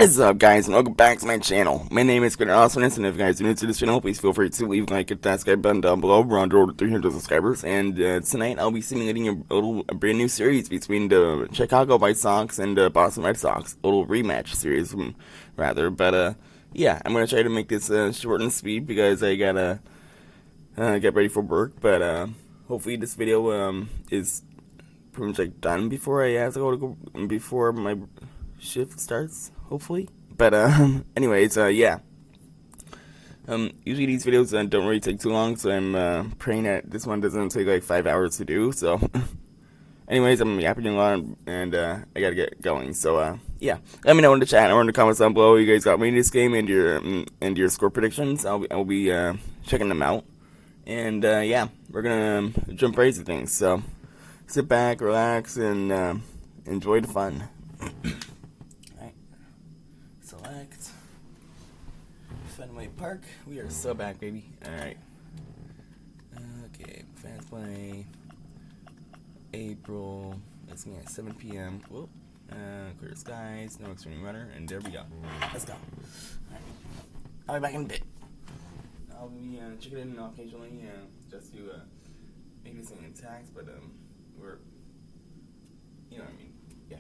What's up, guys, and welcome back to my channel. My name is Gunnar Awesomeness, and if you guys are new to this channel, please feel free to leave a like, hit that subscribe button down below. We're on over 300 subscribers, and tonight I'll be simulating a brand new series between the Chicago White Sox and the Boston Red Sox. A little rematch series, rather. But yeah, I'm gonna try to make this short and sweet because I gotta get ready for work. But hopefully this video is pretty much like done before I have to go before my shift starts, hopefully. But anyways, yeah. Usually these videos don't really take too long, so I'm praying that this one doesn't take like 5 hours to do. So anyways, I'm yapping a lot, and I gotta get going. So yeah, let me know in the chat or in the comments down below you guys got me in this game and your score predictions. I'll be checking them out. And yeah, we're gonna jump right into things. So sit back, relax, and enjoy the fun. Alright, select Fenway Park. We are so back, baby. Alright. Okay, fans play April. That's me at 7 p.m. Whoop. Clear skies, no extreme weather, and there we go. Let's go. Alright. I'll be back in a bit. I'll be checking in occasionally just to make this thing intact, but we're, you know what I mean. Yeah.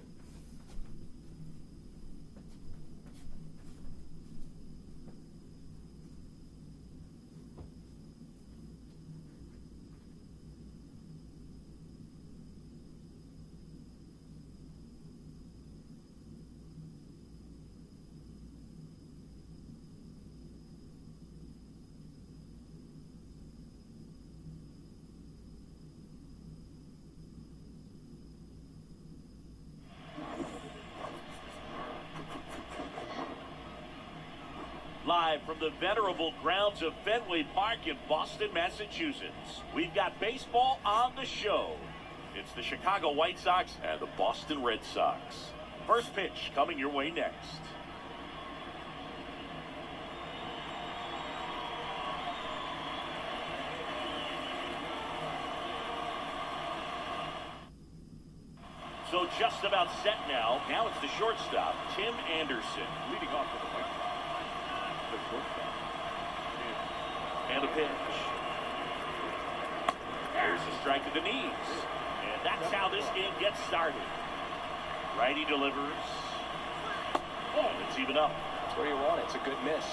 Live from the venerable grounds of Fenway Park in Boston, Massachusetts, we've got baseball on the show. It's the Chicago White Sox and the Boston Red Sox. First pitch coming your way next. So just about set now. Now it's the shortstop, Tim Anderson, leading off for the White Sox. And a pitch. There's a strike to the knees. And that's how this game gets started. Righty delivers. Oh, it's even up. That's what you want. It's a good miss.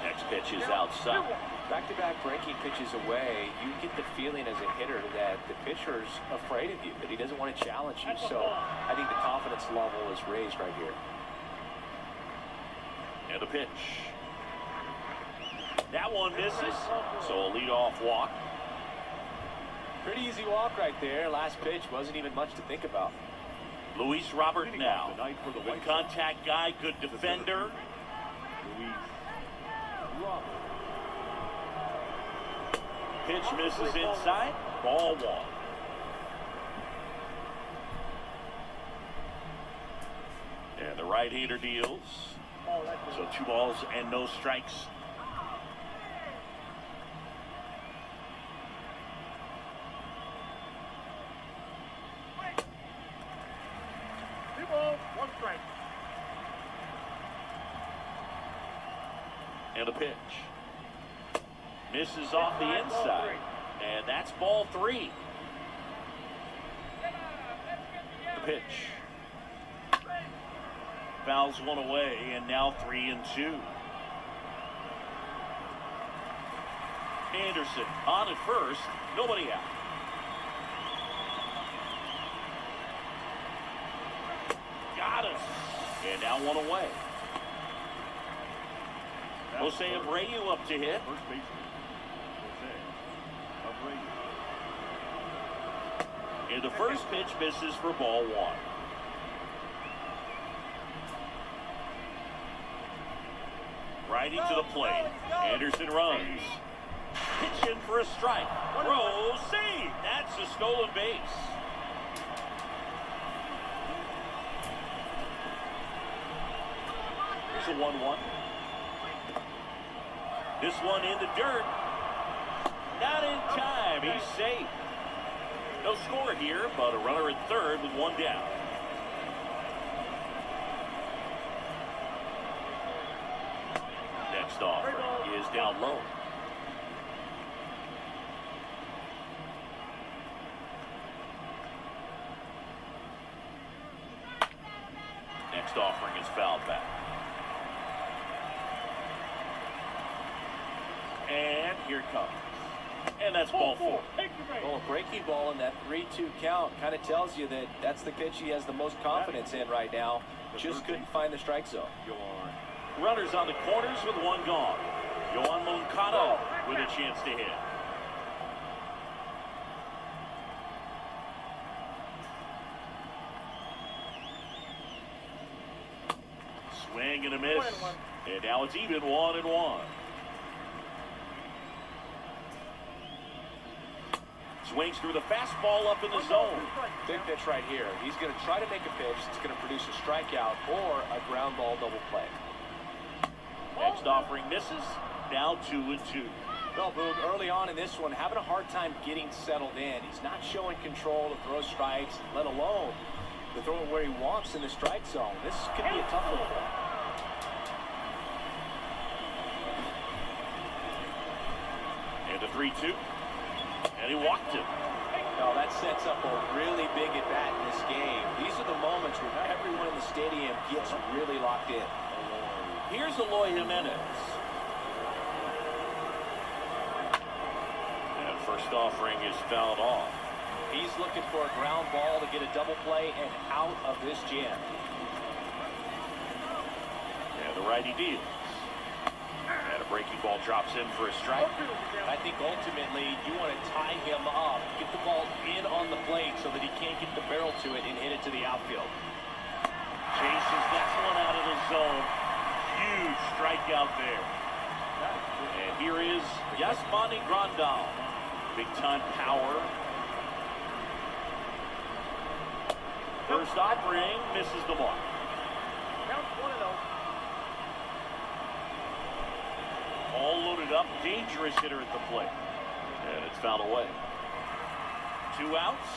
Next pitch is outside. Back-to-back breaking pitches away, you get the feeling as a hitter that the pitcher's afraid of you, that he doesn't want to challenge you. So I think the confidence level is raised right here. And a pitch. That one misses, so a leadoff walk. Pretty easy walk right there. Last pitch wasn't even much to think about. Luis Robert now. Good contact guy, good defender. Pitch misses inside. Ball one. And the right-hander deals. So 2 balls and no strikes. One strike. And a pitch. Misses off the inside. And that's ball 3. The pitch. Fouls one away, and now 3-2. Anderson on at first, nobody out. Got him. And now 1 away. Jose Abreu up to hit. First baseman, Jose Abreu. And the first pitch misses for ball 1. Righty to the plate. Anderson runs. Pitch in for a strike. Throw, save. That's a stolen base. Here's a 1-1. This one in the dirt. Not in time. He's safe. No score here, but a runner at third with one down. Next offering is down low. Next offering is fouled back. And here it comes. And that's ball four. Well, a breaking ball in that 3-2 count kind of tells you that that's the pitch he has the most confidence in right now. Just couldn't find the strike zone. Runners on the corners with one gone. Yohan Moncada with a chance to hit. Swing and a miss. And now it's even 1-1. Swings through the fastball up in the zone. Big pitch right here. He's going to try to make a pitch that's going to produce a strikeout or a ground ball double play. Next offering misses. Now 2-2. Well, Boog, early on in this one, having a hard time getting settled in. He's not showing control to throw strikes, let alone to throw it where he wants in the strike zone. This could be a tough one for him. And a 3-2. And he walked him. Now that sets up a really big at-bat in this game. These are the moments where everyone in the stadium gets really locked in. Here's Eloy Jimenez. And first offering is fouled off. He's looking for a ground ball to get a double play and out of this jam. And the righty deals. And a breaking ball drops in for a strike. I think ultimately you want to tie him up, get the ball in on the plate so that he can't get the barrel to it and hit it to the outfield. Chases that one out of the zone. Huge strikeout there. And here is Yasmani Grandal. Big time power. First offering misses the mark. Count 1-0. All loaded up, dangerous hitter at the plate. And it's fouled away. 2 outs,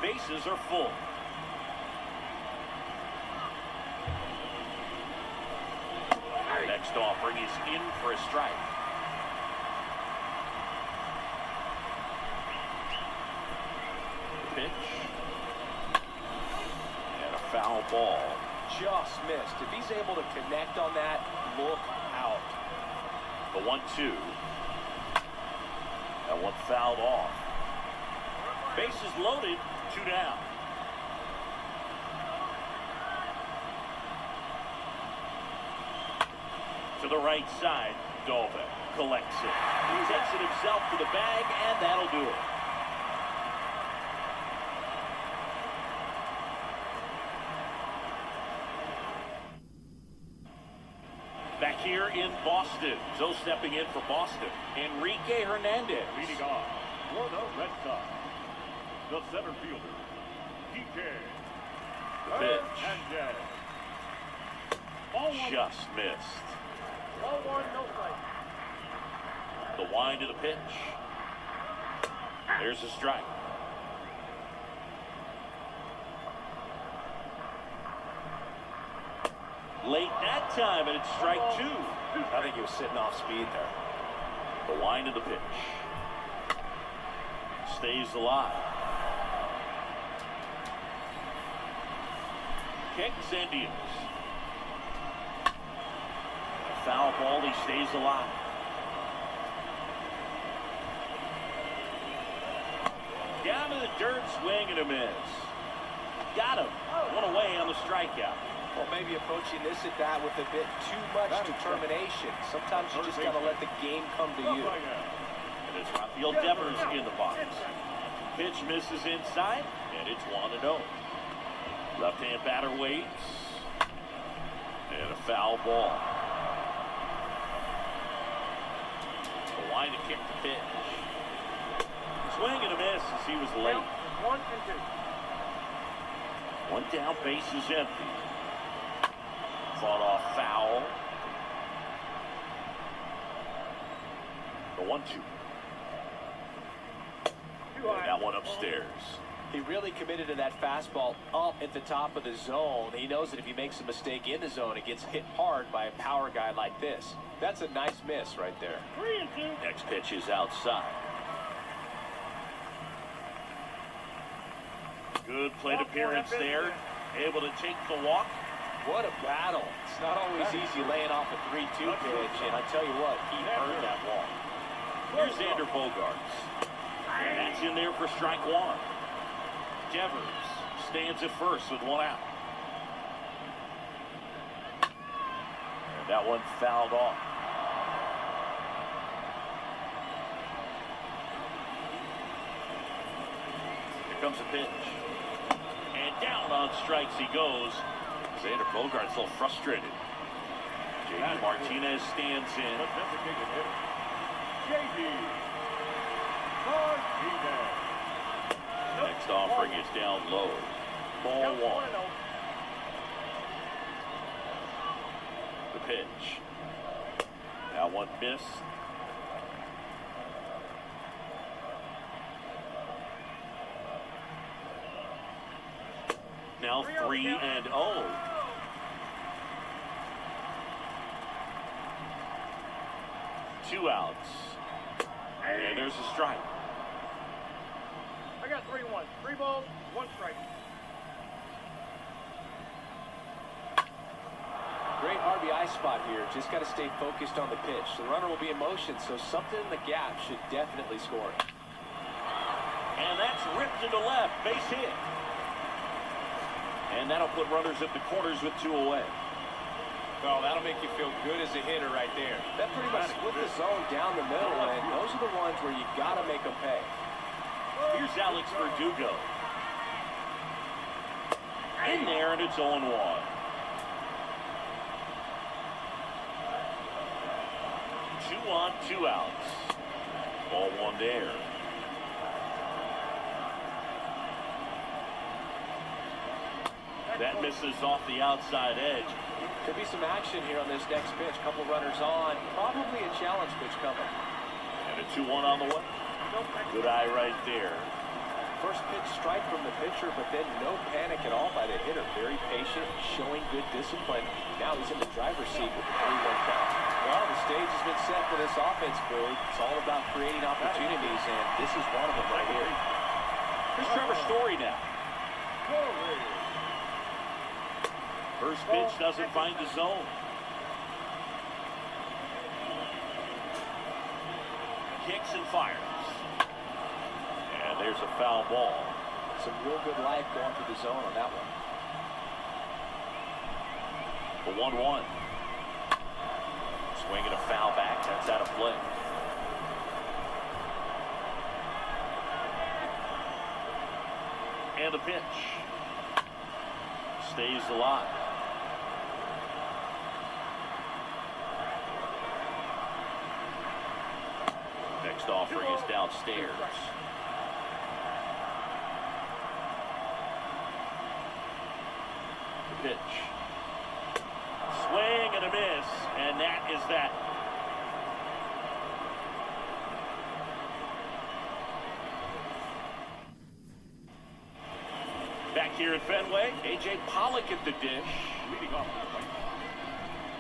bases are full. Next offering is in for a strike. Pitch. And a foul ball. Just missed. If he's able to connect on that, look out. The 1-2. That one fouled off. Bases loaded, 2 down. To the right side, Dolbeck collects it. He takes it himself to the bag, and that'll do it. Back here in Boston. So stepping in for Boston, Enrique Hernandez. Leading off for the Red Sox, the center fielder, PK. The pitch. Hernandez. Just missed. Ball 1, no strike. The wind of the pitch. There's a strike. Late that time, and it's strike 2. I think he was sitting off speed there. The wind of the pitch. Stays alive. Kicks and deals. A foul ball, he stays alive. Down to the dirt, swing and a miss. Got him. One away on the strikeout. Well, maybe approaching this at bat with a bit too much determination. Sometimes you just got to let the game come to you. And it's Rafael Devers in the box. Pitch misses inside, and it's 1-0. Left-hand batter waits. And a foul ball. The line to kick the pitch. Swing and a miss as he was late. 1 and 2. One down, base is empty. Fought off foul. The 1-2. And that one upstairs. He really committed to that fastball up at the top of the zone. He knows that if he makes a mistake in the zone, it gets hit hard by a power guy like this. That's a nice miss right there. 3-2. Next pitch is outside. Good plate appearance there. Able to take the walk. What a battle. It's not always easy laying off a 3-2 pitch, and I tell you what, he earned that walk. Here's Xander Bogaerts. And that's in there for strike one. Devers stands at first with one out. And that one fouled off. Here comes a pitch. And down on strikes he goes. Xander Bogaerts a little frustrated. J.D. Martinez stands in. Designated hitter, J.D. Martinez. Next offering is down low. Ball one. The pitch. That one missed. Now 3-0. Two outs. And there's a strike. I got 3-1. 3 balls, 1 strike. Great RBI spot here. Just got to stay focused on the pitch. The runner will be in motion, so something in the gap should definitely score. And that's ripped into left. Base hit. And that'll put runners at the corners with 2 away. Well, that'll make you feel good as a hitter right there. That pretty much split the zone down the middle, and those are the ones where you got to make them pay. Here's Alex Verdugo. In there, and it's 0-1. 2 on, 2 outs. Ball one there. That misses off the outside edge. Could be some action here on this next pitch. Couple runners on. Probably a challenge pitch coming. And a 2-1 on the way. Good eye right there. First pitch strike from the pitcher, but then no panic at all by the hitter. Very patient, showing good discipline. Now he's in the driver's seat with the 3-1 count. Well, the stage has been set for this offense, Billy. It's all about creating opportunities, and this is one of them right here. Here's Trevor Story now. First pitch doesn't find the zone. Kicks and fires. And there's a foul ball. Some real good life going through the zone on that one. The 1-1. Swinging a foul back. That's out of play. And the pitch. Stays alive. Next offering is downstairs. The pitch. Swing and a miss, and that is that. Back here at Fenway, A.J. Pollock at the dish. Leading off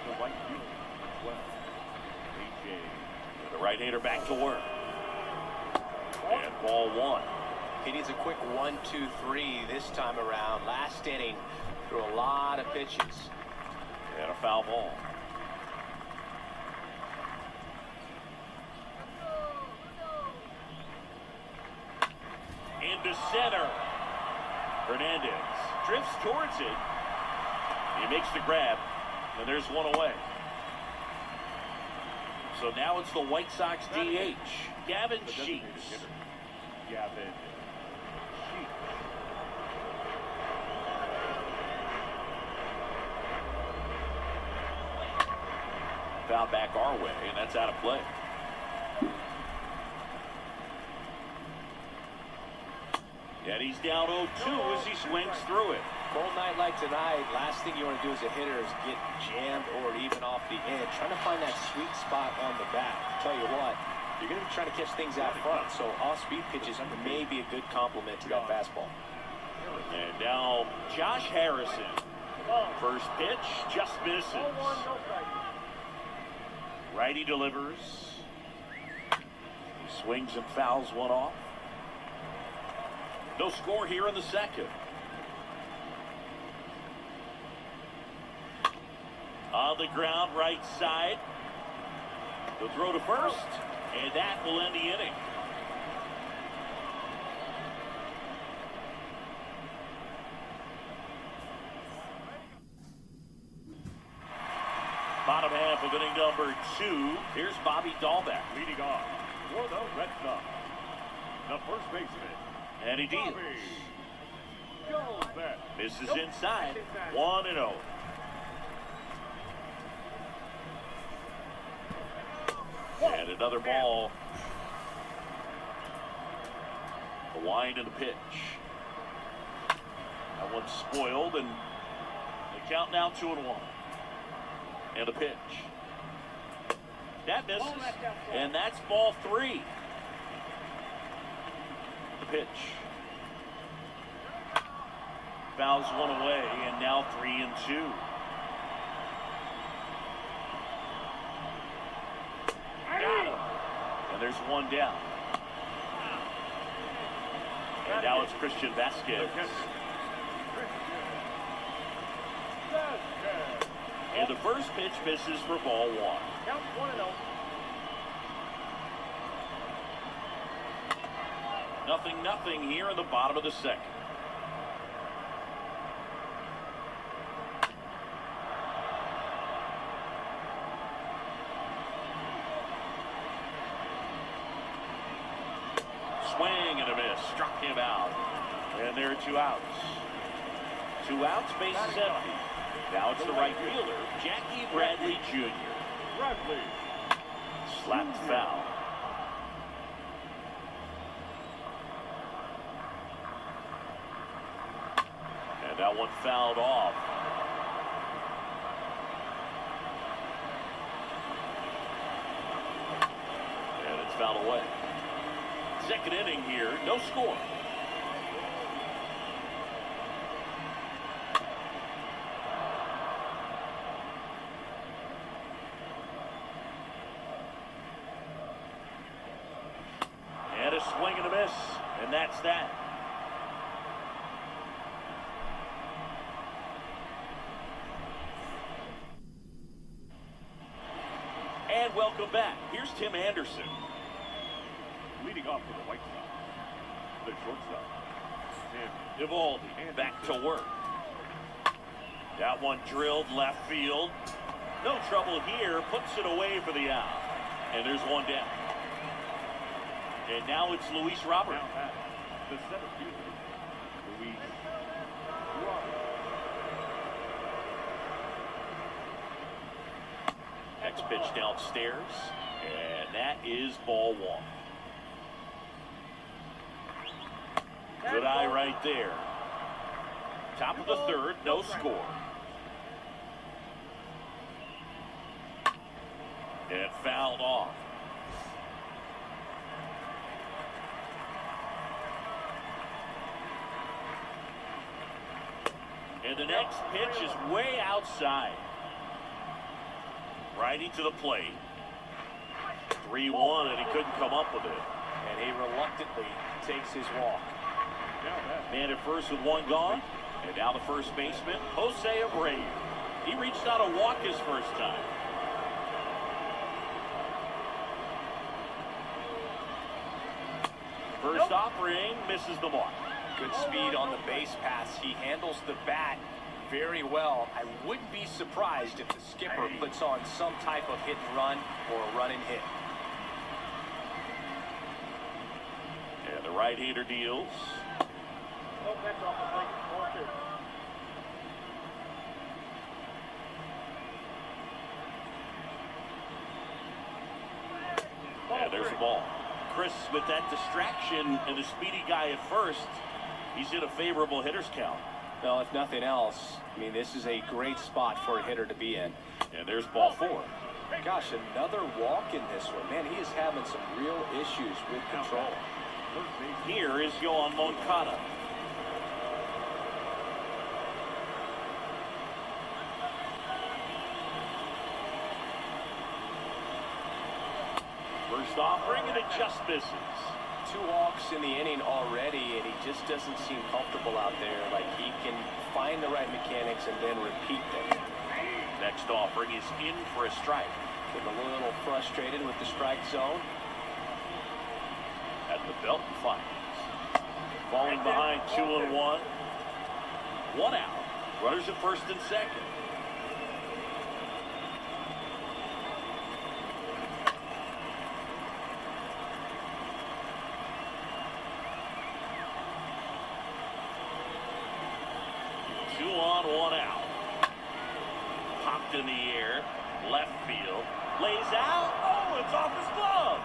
the white field. Well, A.J. The right-hander back to work. And ball one. He needs a quick 1-2-3 this time around. Last inning, threw a lot of pitches. And a foul ball. Into center. Hernandez drifts towards it. He makes the grab, and there's one away. So now it's the White Sox DH, Gavin Sheets. Gavin Sheets. Foul back our way, and that's out of play. And he's down 0-2 as he swings through it. Cold night like tonight, last thing you want to do as a hitter is get jammed or even off the edge. Trying to find that sweet spot on the bat. Tell you what, you're going to be trying to catch things out front. So off-speed pitches may be a good complement to that fastball. And now Josh Harrison. First pitch just misses. Righty delivers. He swings and fouls one off. No score here in the second. On the ground, right side. The throw to first, and that will end the inning. Bottom half of inning number 2. Here's Bobby Dahlbeck. Leading off for the Red Sox, the first baseman. And he deals. Dahlbeck. Misses inside. 1-0. And another ball. The wind and the pitch. That one's spoiled, and the count now 2-1. And a pitch. That misses, and that's ball 3. The pitch. Fouls one away, and now 3-2. Got him. And there's one down. And now it's Christian Vasquez. And the first pitch misses for ball 1. Count 1-0. Nothing here in the bottom of the second. Swing and a miss. Struck him out. And there are 2 outs. 2 outs, bases empty. Now it's the right fielder, Jackie Bradley Jr. Bradley. Slapped foul. And that one fouled off. And it's fouled away. Second inning here, no score. And a swing and a miss, and that's that. And welcome back. Here's Tim Anderson. Leading off for the White Sox, the shortstop, Tim Evaldi back to work. That one drilled left field. No trouble here. Puts it away for the out. And there's one down. And now it's Luis Robert. Now at the center fielder, Luis Robert. Next pitch downstairs. And that is ball 1. Good eye right there. Top of the third, no score. And fouled off. And the next pitch is way outside. Righty to the plate. 3-1, and he couldn't come up with it. And he reluctantly takes his walk. Man at first with one gone. And now the first baseman, Jose Abreu. He reached out a walk his first time. First offering misses the mark. Good speed on the base pass. He handles the bat very well. I wouldn't be surprised if the skipper puts on some type of hit and run or a run and hit. And the right-hander deals. And there's the ball. Chris, with that distraction and the speedy guy at first, he's in a favorable hitter's count. Well, if nothing else, I mean, this is a great spot for a hitter to be in. And there's ball 4. Gosh, another walk in this one. Man, he is having some real issues with control. Here is Yohan Moncada. First offering, and it just misses. 2 walks in the inning already, and he just doesn't seem comfortable out there. Like he can find the right mechanics and then repeat them. Next offering is in for a strike. Getting a little frustrated with the strike zone. At the belt and finds. Falling behind 2-1. 1 out. Runners at first and second. Two on, 1 out. Popped in the air. Left field. Lays out. Oh, it's off his glove.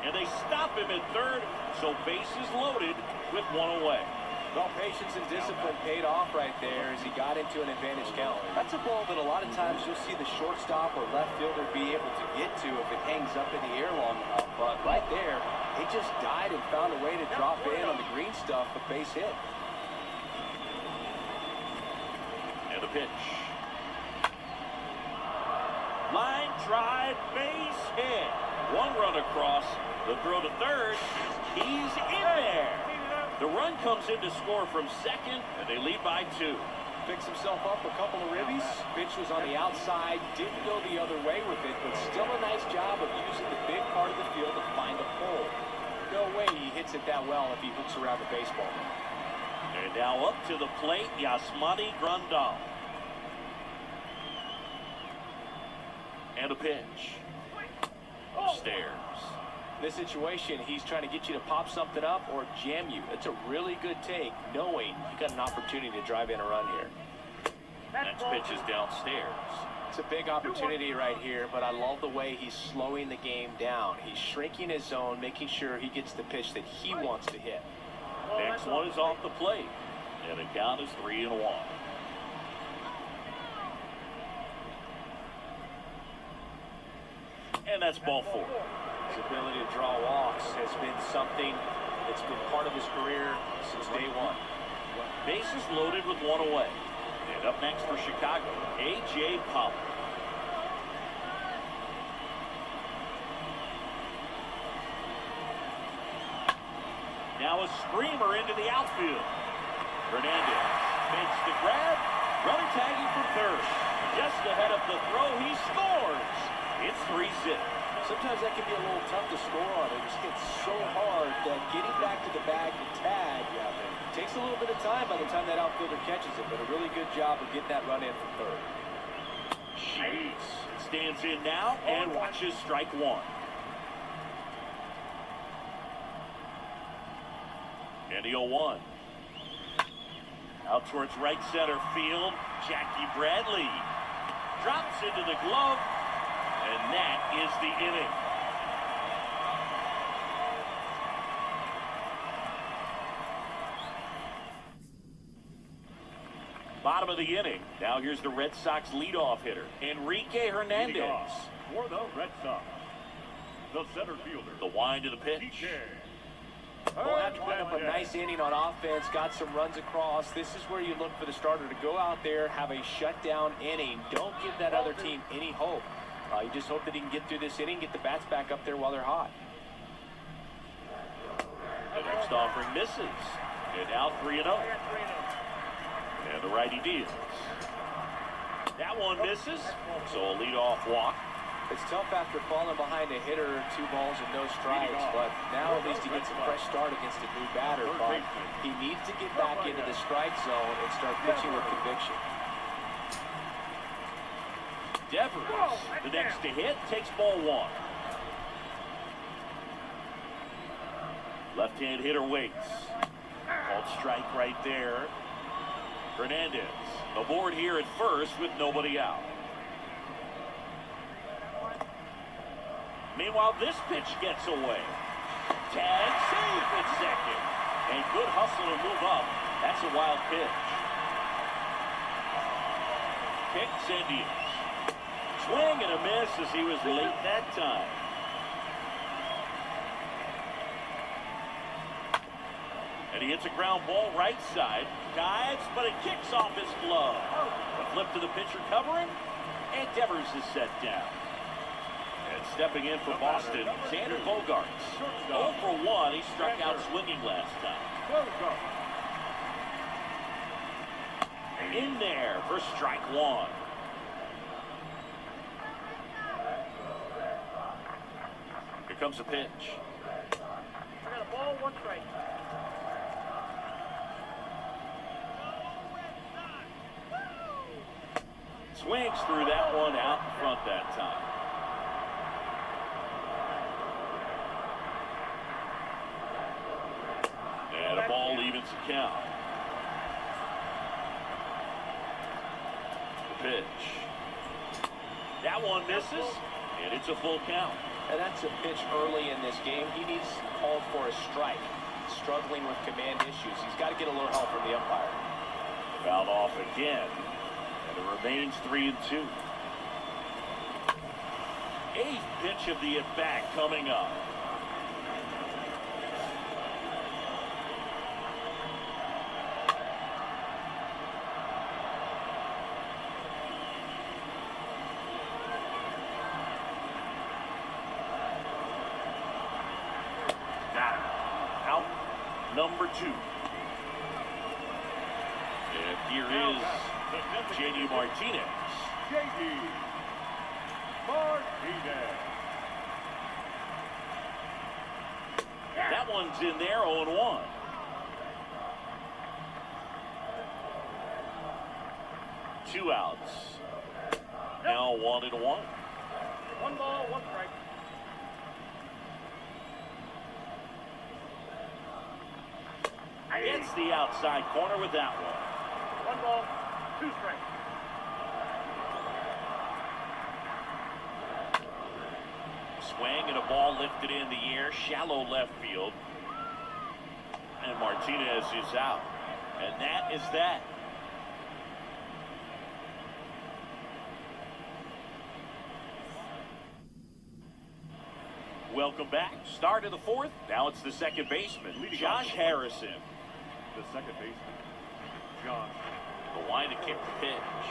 And they stop him at third, so bases loaded with 1 away. Well, patience and discipline paid off right there as he got into an advantage count. That's a ball that a lot of times you'll see the shortstop or left fielder be able to get to if it hangs up in the air long enough. But right there, it just died and found a way to drop in on the green stuff, a base hit. And the pitch. Line drive, base hit. 1 run across. The throw to third. He's in there. The run comes in to score from second, and they lead by 2. Picks himself up a couple of ribbies. Pitch was on the outside. Didn't go the other way with it, but still a nice job of using the big part of the field to find a pole. No way he hits it that well if he hooks around the baseball. And now up to the plate, Yasmani Grandal. And a pitch. Upstairs. In this situation, he's trying to get you to pop something up or jam you. That's a really good take, knowing you got an opportunity to drive in a run here. Next pitch is downstairs. It's a big opportunity right here, but I love the way he's slowing the game down. He's shrinking his zone, making sure he gets the pitch that he wants to hit. Next one is off the plate. And the count is 3-1. And that's ball 4. His ability to draw walks has been something that's been part of his career since day 1. Bases loaded with 1 away. And up next for Chicago, A.J. Pollock. Now a screamer into the outfield. Hernandez makes the grab. Runner tagging for third. Just ahead of the throw, he scores. It's 3-0. Sometimes that can be a little tough to score on. It just gets so hard that getting back to the bag to tag takes a little bit of time by the time that outfielder catches it. But a really good job of getting that run in from third. Sheets stands in now and watches strike 1. And the 0-1. Out towards right center field. Jackie Bradley drops into the glove. And that is the inning. Bottom of the inning. Now here's the Red Sox leadoff hitter, Enrique Hernandez. For the Red Sox, the center fielder. The wind of the pitch. Well, after putting up a nice inning on offense, got some runs across, this is where you look for the starter to go out there, have a shutdown inning. Don't give that other team any hope. You just hope that he can get through this inning, get the bats back up there while they're hot. The next offering misses. And now 3-0. And the righty deals. That one misses. So a leadoff walk. It's tough after falling behind a hitter, 2 balls and no strikes, but now at least he gets a fresh start against a new batter. But he needs to get back into the strike zone and start pitching with conviction. Devers, the next to hit, takes ball 1. Left-hand hitter waits. Called strike right there. Hernandez aboard here at first with nobody out. Meanwhile, this pitch gets away. Tag, save at second. And good hustle to move up. That's a wild pitch. Kicks and deals. Swing and a miss as he was late that time. And he hits a ground ball right side. Dives, but it kicks off his glove. The flip to the pitcher covering, and Devers is set down. And stepping in for Boston, Xander Bogaerts. 0 for 1. He struck out swinging last time. In there for strike one. Here comes a pitch. I got a ball, 1 strike. Swings through that one out in front that time. And a ball evens the count. The pitch. That one misses, and it's a full count. And that's a pitch early in this game. He needs called for a strike. Struggling with command issues. He's got to get a little help from the umpire. Fouled off again. And it remains 3-2. 8th pitch of the at-bat coming up. Out number 2. And here is J.D. Martinez. J.D. Martinez. That one's in there, 0-1. Two outs. Now 1-1. 1 ball, 1 strike. Gets the outside corner with that one. 1 ball, 2 strikes. Swing and a ball lifted in the air, shallow left field. And Martinez is out. And that is that. Welcome back. Start of the 4th. Now it's the second baseman, Josh Harrison. The second baseman, Josh. The line to kick the pitch.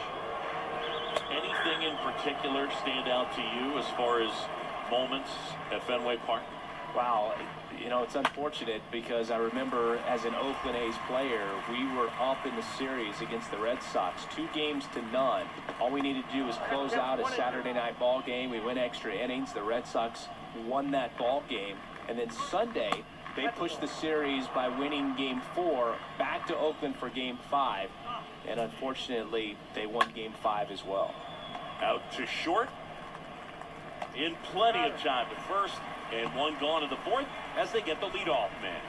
Anything in particular stand out to you as far as moments at Fenway Park? Wow, you know, it's unfortunate because I remember as an Oakland A's player, we were up in the series against the Red Sox, 2-0. All we needed to do was close out a Saturday night ball game. We went extra innings. The Red Sox won that ball game. And then Sunday, they pushed the series by winning Game 4 back to Oakland for Game 5. And unfortunately, they won Game 5 as well. Out to short. In plenty of time to first, and one gone in the 4th as they get the leadoff man.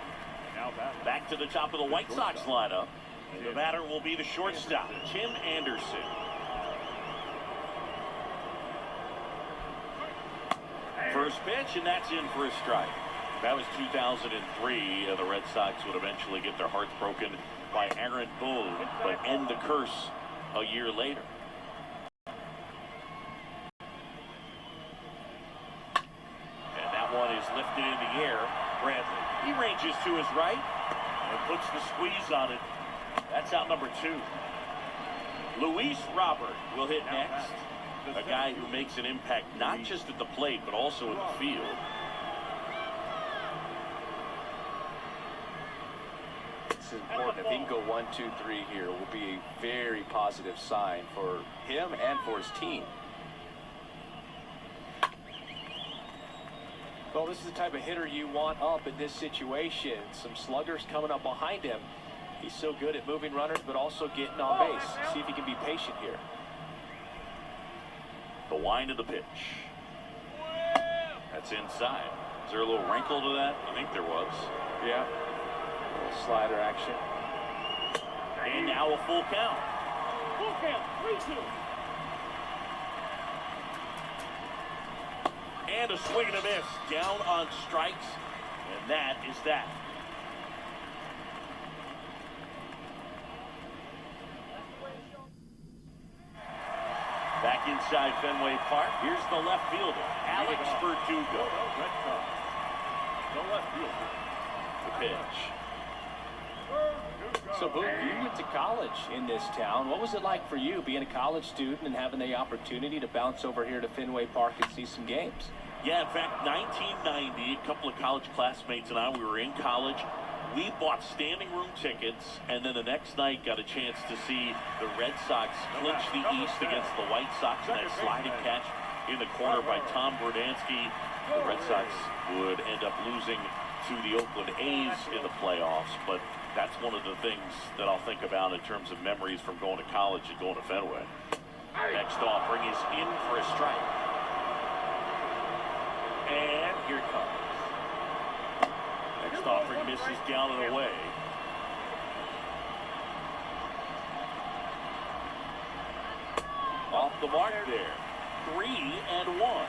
Now back to the top of the White Sox lineup. And the batter will be the shortstop, Tim Anderson. First pitch, and that's in for a strike. That was 2003. The Red Sox would eventually get their hearts broken by Aaron Boone, but end the curse a year later. One is lifted in the air. Bradley, he ranges to his right and puts the squeeze on it. That's out number 2. Luis Robert will hit next. A guy who makes an impact not just at the plate but also in the field. It's important. If he can go 1, 2, 3 here, it will be a very positive sign for him and for his team. Well, this is the type of hitter you want up in this situation. Some sluggers coming up behind him. He's so good at moving runners, but also getting on base. See if he can be patient here. The wind of the pitch. That's inside. Is there a little wrinkle to that? I think there was. Yeah. A little slider action. And now a full count. Full count, 3-2. And a swing and a miss. Down on strikes. And that is that. Back back inside Fenway Park. Here's the left fielder, Alex Verdugo. Red Sox. The left fielder. The pitch. So, Boog, you went to college in this town. What was it like for you being a college student and having the opportunity to bounce over here to Fenway Park and see some games? Yeah, in fact, 1990, a couple of college classmates and I, we were in college. We bought standing room tickets, and then the next night got a chance to see the Red Sox clinch the East against the White Sox in that sliding catch in the corner by Tom Verdansky. The Red Sox would end up losing to the Oakland A's in the playoffs, but that's one of the things that I'll think about in terms of memories from going to college and going to Fenway. Next offering is in for a strike. And here it comes. Next offering misses down and away. Off the mark there. 3-1.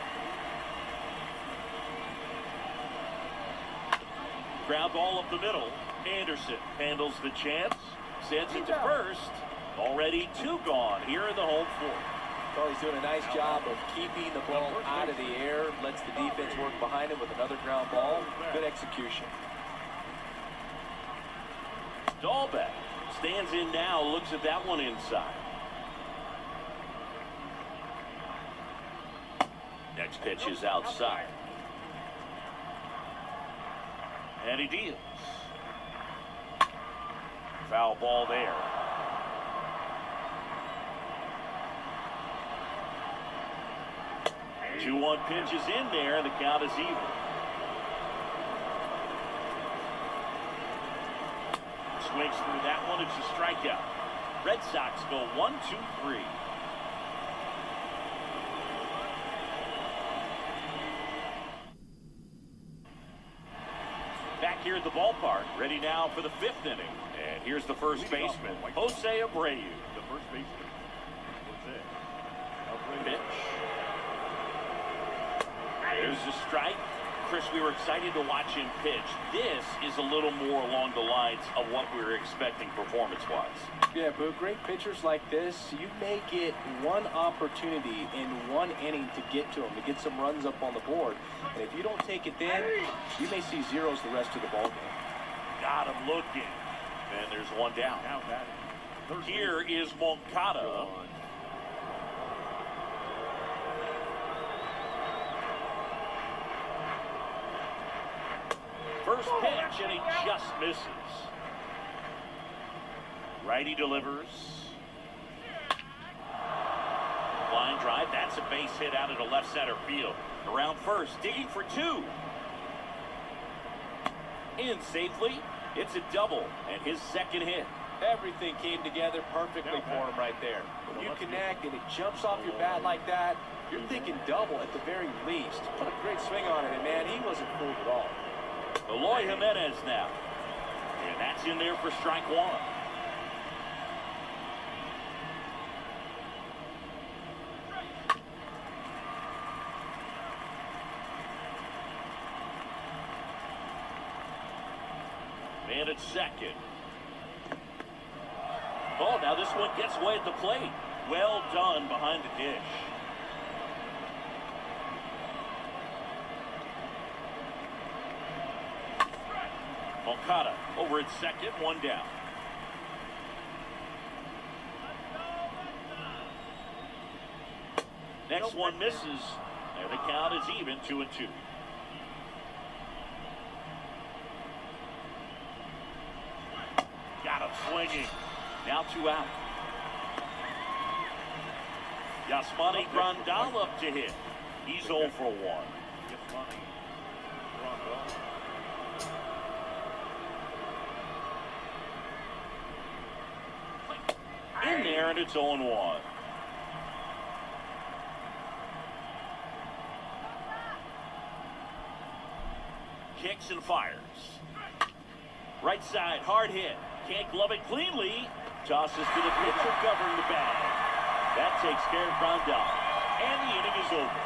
Ground ball up the middle. Anderson handles the chance. Sends it to first. Already 2 gone here in the home fourth. Well, he's doing a nice job of keeping the ball out of the air. Lets the defense work behind him with another ground ball. Good execution. Dahlbeck stands in now, looks at that one inside. Next pitch is outside. And he deals. Foul ball there. Two 2-1 pitch is in there, and the count is even. Swings through that one. It's a strikeout. Red Sox go 1-2-3. Back here at the ballpark, ready now for the 5th inning. And here's the first baseman, Jose Abreu. The first baseman, Jose Abreu. Pitch. There's a strike. Chris, we were excited to watch him pitch. This is a little more along the lines of what we were expecting performance-wise. Yeah, but great pitchers like this, you may get one opportunity in one inning to get to them, to get some runs up on the board. And if you don't take it then, you may see zeros the rest of the ball game. Got him looking. And there's one down. Now batting. Here is Moncada. First pitch, and he just misses. Righty delivers. Line drive. That's a base hit out into left center field. Around first, digging for 2. In safely. It's a double, and his second hit. Everything came together perfectly for him right there. When you connect and it jumps off your bat like that, you're thinking double at the very least. What a great swing on it, and man, he wasn't fooled at all. Eloy Jimenez now. And that's in there for strike 1. Man at second. Oh, now this one gets away at the plate. Well done behind the dish. Moncada over at second, 1 down. Next one misses, and the count is even, 2-2. Got him swinging. Now 2 out. Yasmani Grandal up to hit. He's 0 for 1. Yasmani Grandal. In there, and it's 0-1. Kicks and fires. Right side, hard hit. Can't glove it cleanly. Tosses to the pitcher, covering the bag. That takes care of Grandal. And the inning is over.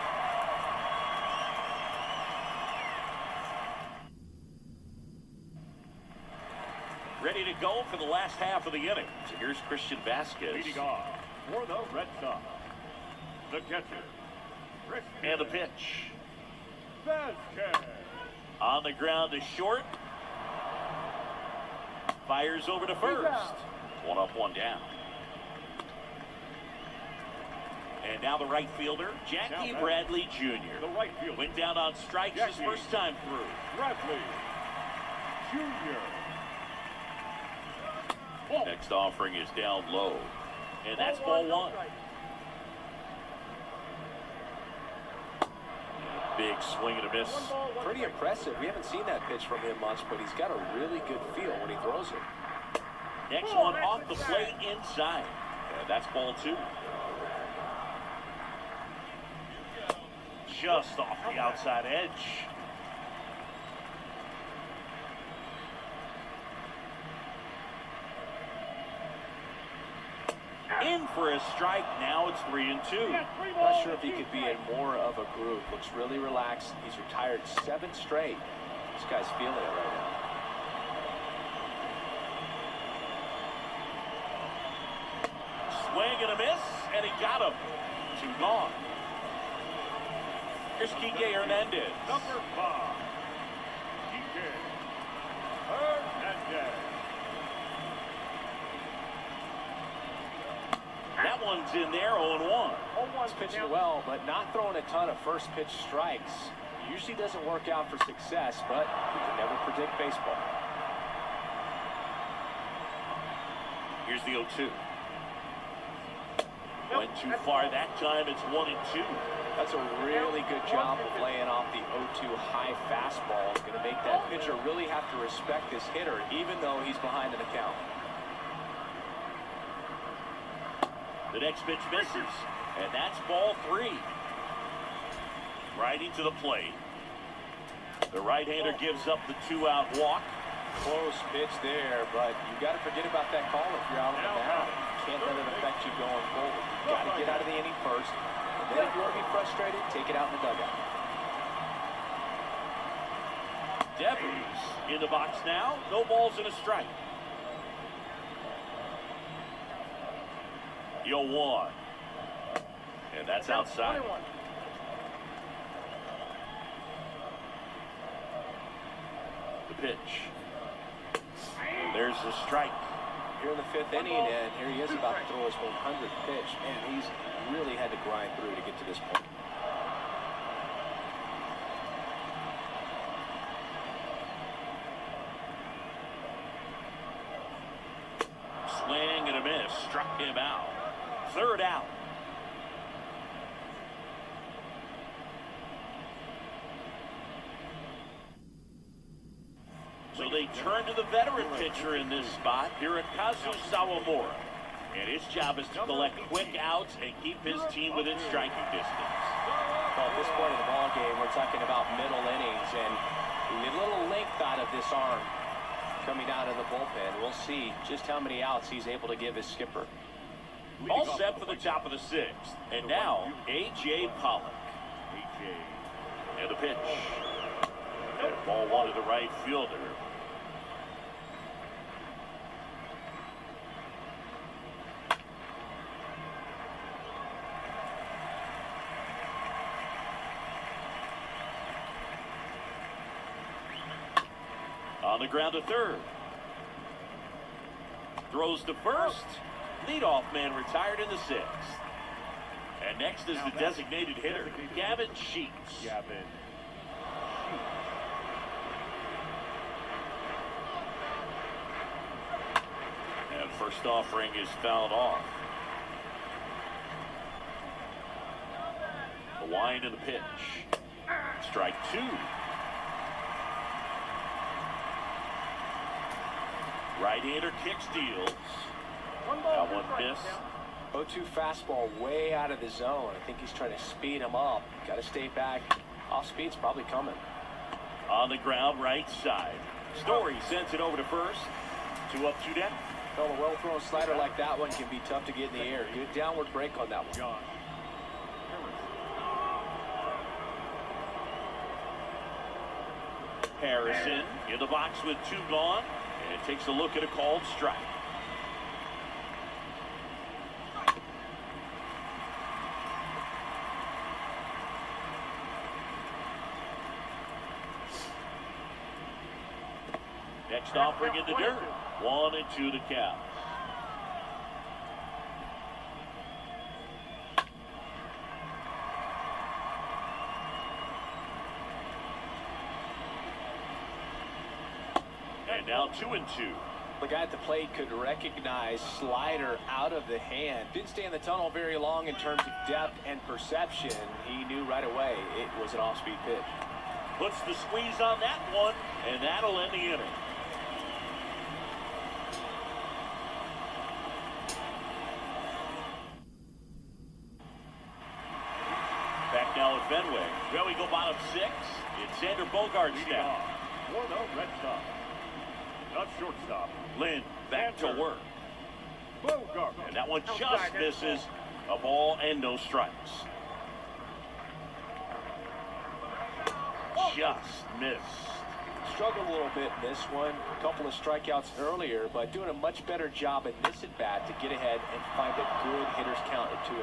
Ready to go for the last half of the inning. So here's Christian Vasquez. Leading off for the Red Sox, The catcher. And the pitch. Vasquez. On the ground to short. Fires over to first. One up, one down. And now the right fielder, Jackie Bradley Jr. The right fielder. Went down on strikes his first time through. Bradley Jr. Next offering is down low. And that's ball one. Big swing and a miss. Pretty impressive. We haven't seen that pitch from him much, but he's got a really good feel when he throws it. Next one off the plate inside. And that's ball two. Just off the outside edge. In for a strike. Now it's 3-2. Not sure if he could be in more of a groove. Looks really relaxed. He's retired 7 straight. This guy's feeling it right now. Swing and a miss, and he got him. 2 gone. Here's Kike Hernandez. Number 5. Kike Hernandez. That one's in there, 0-1. He's pitching well, but not throwing a ton of first pitch strikes. Usually doesn't work out for success, but you can never predict baseball. Here's the 0-2. Went too far that time. It's 1-2. That's a really good job of laying off the 0-2 high fastball. It's going to make that pitcher really have to respect this hitter, even though he's behind in the count. The next pitch misses, and that's ball 3. Right into the plate. The right-hander gives up the 2-out walk. Close pitch there, but you got to forget about that call if you're out on the mound. Can't let it affect you going forward. You got to get out of the inning first. And then if you want to be frustrated, take it out in the dugout. Devers in the box now. No balls and a strike. 0-1. And that's outside. The pitch. There's the strike. Here in the 5th inning, and here he is about to throw his 100th pitch. And he's really had to grind through to get to this point. Swing and a miss. Struck him out. 3rd out. So they turn to the veteran pitcher in this spot, Hirokazu Sawamura. And his job is to collect quick outs and keep his team within striking distance. Well, at this point in the ball game, we're talking about middle innings, and we get a little length out of this arm coming out of the bullpen. We'll see just how many outs he's able to give his skipper. All set for the top of the 6th. And now, A.J. Pollock. And the pitch. And ball 1 to the right fielder. On the ground to 3rd. Throws to first. Leadoff man retired in the 6th. And next is the designated hitter, Gavin Sheets. And first offering is fouled off. The wind and the pitch. Strike 2. Right-hander kick steals. That one missed. 0-2 fastball way out of the zone. I think he's trying to speed him up. Got to stay back. Off speed's probably coming. On the ground, right side. Story sends it over to first. 2 up, 2 down. Well, a well-thrown slider like that one can be tough to get in the air. Good downward break on that one. Harrison in the box with 2 gone. And takes a look at a called strike. Next offering in the dirt. 1-2 the count. And now 2-2. The guy at the plate could recognize slider out of the hand. Didn't stay in the tunnel very long in terms of depth and perception. He knew right away it was an off-speed pitch. Puts the squeeze on that one, and that'll end the inning. Back now at Fenway. Well, we go bottom 6. It's Xander Bogaerts now. For the Red Sox. Not shortstop. Lynn back to work. Bogart. And that one just misses. A ball and no strikes. Just missed. Struggled a little bit in this one. A couple of strikeouts earlier, but doing a much better job in this at-bat to get ahead and find a good hitter's count at 2-0.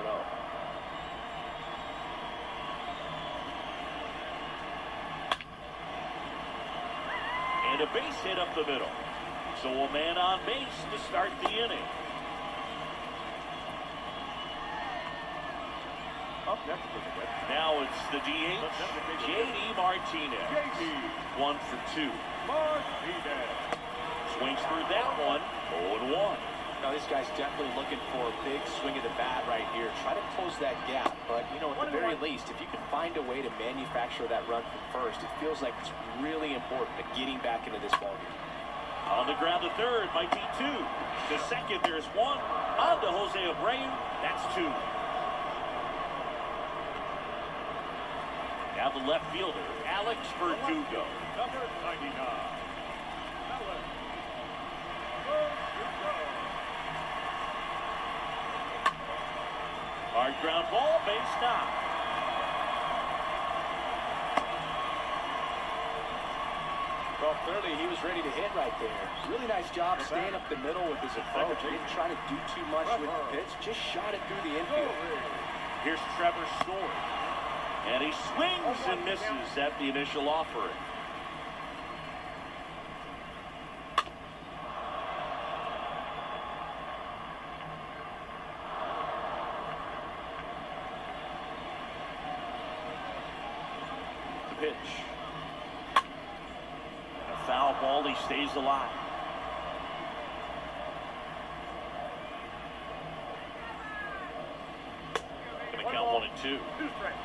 And a base hit up the middle. So a man on base to start the inning. Up next for the Red Sox. Now it's the DH, J.D. Martinez. J.D. 1 for 2. Martinez. Swings through that one. 0-1. Now this guy's definitely looking for a big swing of the bat right here. Try to close that gap, but you know, at the very least, if you can find a way to manufacture that run from first, it feels like it's really important to getting back into this ballgame. On the ground to third, might be 2. To second, there's 1. On to Jose Abreu, that's 2. Now the left fielder, Alex Verdugo. Number 99. Alex Verdugo. Hard ground ball, base knock. Well, clearly he was ready to hit right there. Really nice job staying up the middle with his approach. He didn't try to do too much with the pitch, just shot it through the infield. Here's Trevor Story. And he swings and misses at the initial offering. The pitch. And a foul ball, he stays alive. Gonna count 1-2. 2 strikes.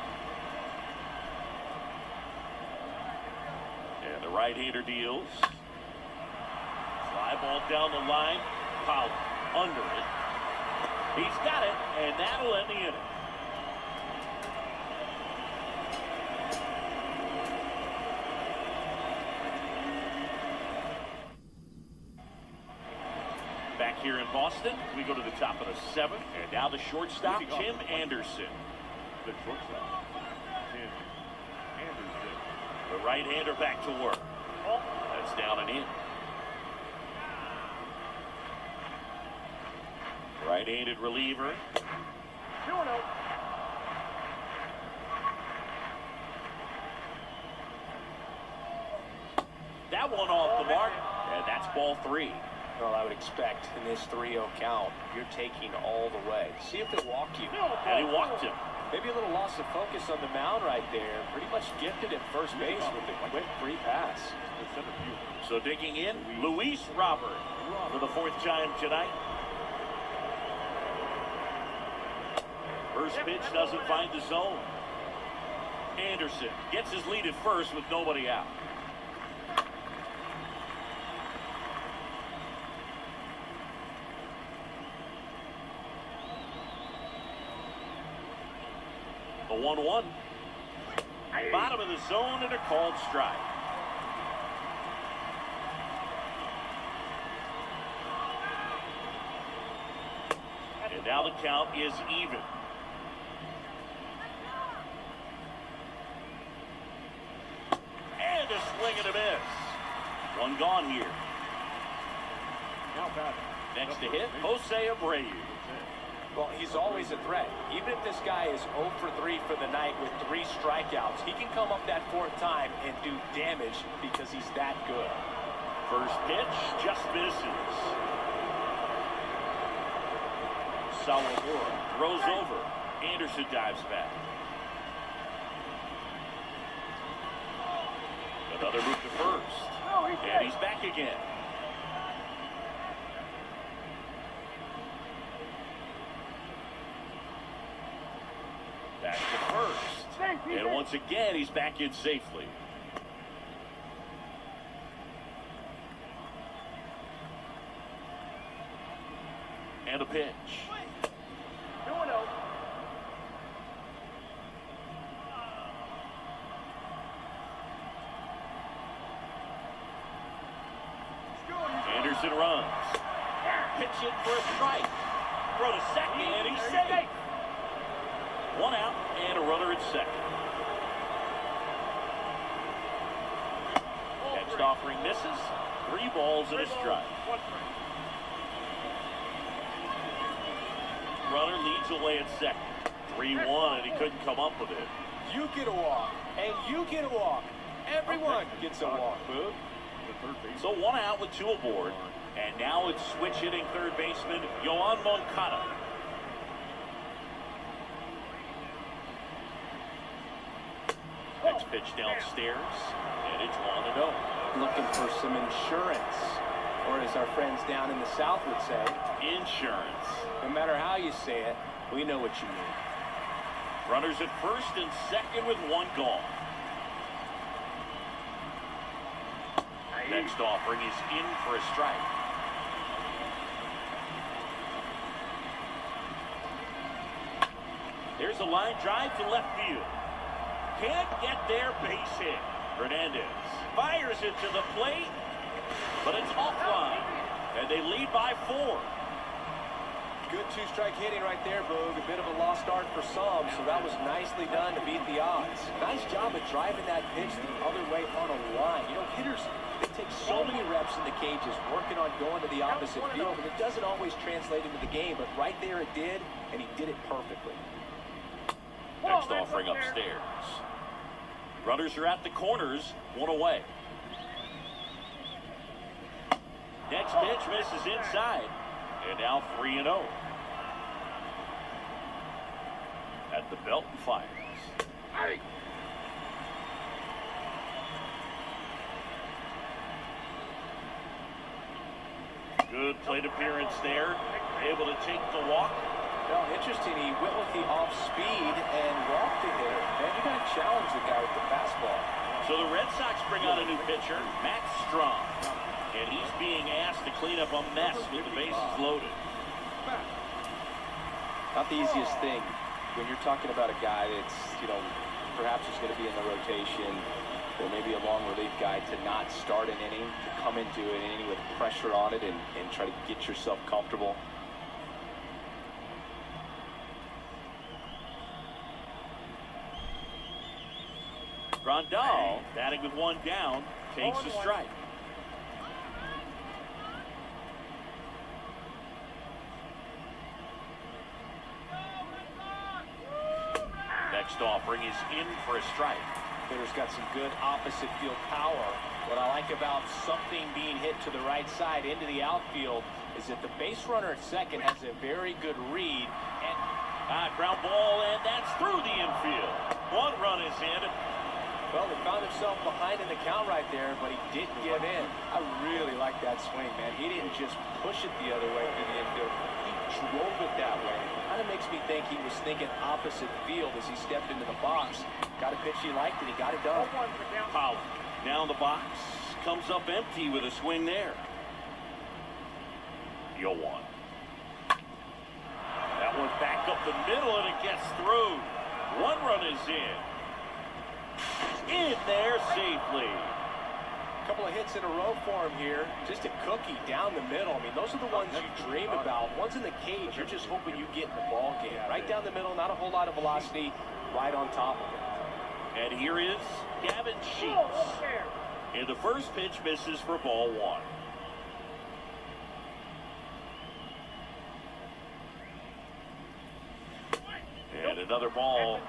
And the right-hander deals. Fly ball down the line. Pollard under it. He's got it, and that'll end the inning. Back here in Boston, we go to the top of the 7th, and now the shortstop, Tim Anderson. The shortstop. Tim Anderson. The right-hander back to work. That's down and in. Right-handed reliever. 2-0. That one off the mark, and that's ball 3. Well, I would expect in this 3-0 count, you're taking all the way. See if they walk you. And he walked him. Maybe a little loss of focus on the mound right there. Pretty much gifted at first base with a quick free pass. The center fielder. So digging in, Luis Robert for the 4th time tonight. First pitch doesn't find the zone. Anderson gets his lead at first with nobody out. The 1-1. Bottom of the zone and a called strike. And now the count is even. And a swing and a miss. One gone here. Now batting. Next to hit, Jose Abreu. Well, he's always a threat. Even if this guy is 0 for 3 for the night with 3 strikeouts, he can come up that 4th time and do damage because he's that good. First pitch just misses. Sawamura throws over. Anderson dives back. Another move to first. And he's back again. Back to first. And once again, he's back in safely. And a pitch. 2-0. Anderson runs. Pitch in for a strike. Throw to second, and he's safe. One out, and a runner at second. Next offering misses. 3 balls and a strike. Runner leads away at second. 3-1, and he couldn't come up with it. You get a walk, and you get a walk. Everyone gets a walk, Boog. So 1 out with 2 aboard. And now it's switch hitting third baseman Yoan Moncada. Next pitch downstairs, and it's 1-0. Looking for some insurance, or as our friends down in the South would say, Insurance. no matter how you say it, we know what you mean. Runners at first and second with 1 gone. Next offering is in for a strike. There's a line drive to left field. Can't get there, base hit. Hernandez fires it to the plate, but it's offline, and they lead by 4. Good 2-strike hitting right there, Boog. A bit of a lost art for some, so that was nicely done to beat the odds. Nice job of driving that pitch the other way on a line. You know, hitters, they take so many reps in the cages working on going to the opposite field, and it doesn't always translate into the game, but right there it did, and he did it perfectly. Next offering upstairs. Runners are at the corners, 1 away. Next pitch misses inside, and now 3-0. At the belt and fires. Good plate appearance there. Able to take the walk. Well, interesting. He went with the off speed and walked the hitter. Man, you got to challenge the guy with the fastball. So the Red Sox bring on a new pitcher, Max Strong. And he's being asked to clean up a mess with the bases loaded. Not the easiest thing when you're talking about a guy that's, perhaps is going to be in the rotation or maybe a long relief guy to not start an inning, to come into an inning with pressure on it and try to get yourself comfortable. Grandal, batting with 1 down, takes a strike. Next offering is in for a strike. Hitter's got some good opposite field power. What I like about something being hit to the right side into the outfield is that the base runner at second has a very good read. And ground ball, and that's through the infield. 1 run is in. well, he found himself behind in the count right there, but he didn't give in. I really like that swing, man. He didn't just push it the other way through the infield. He drove it that way. Kind of makes me think he was thinking opposite field as he stepped into the box. Got a pitch he liked, and he got it done. Pollard now in the box. Comes up empty with a swing there. Yoan. That one back up the middle, and it gets through. 1 run is in. In there safely. A couple of hits in a row for him here. Just a cookie down the middle. I mean, those are the ones you dream about. Ones in the cage, you're just hoping you get in the ball game. Right down the middle, not a whole lot of velocity, right on top of it. And here is Gavin Sheets. And the first pitch misses for ball 1. And another ball.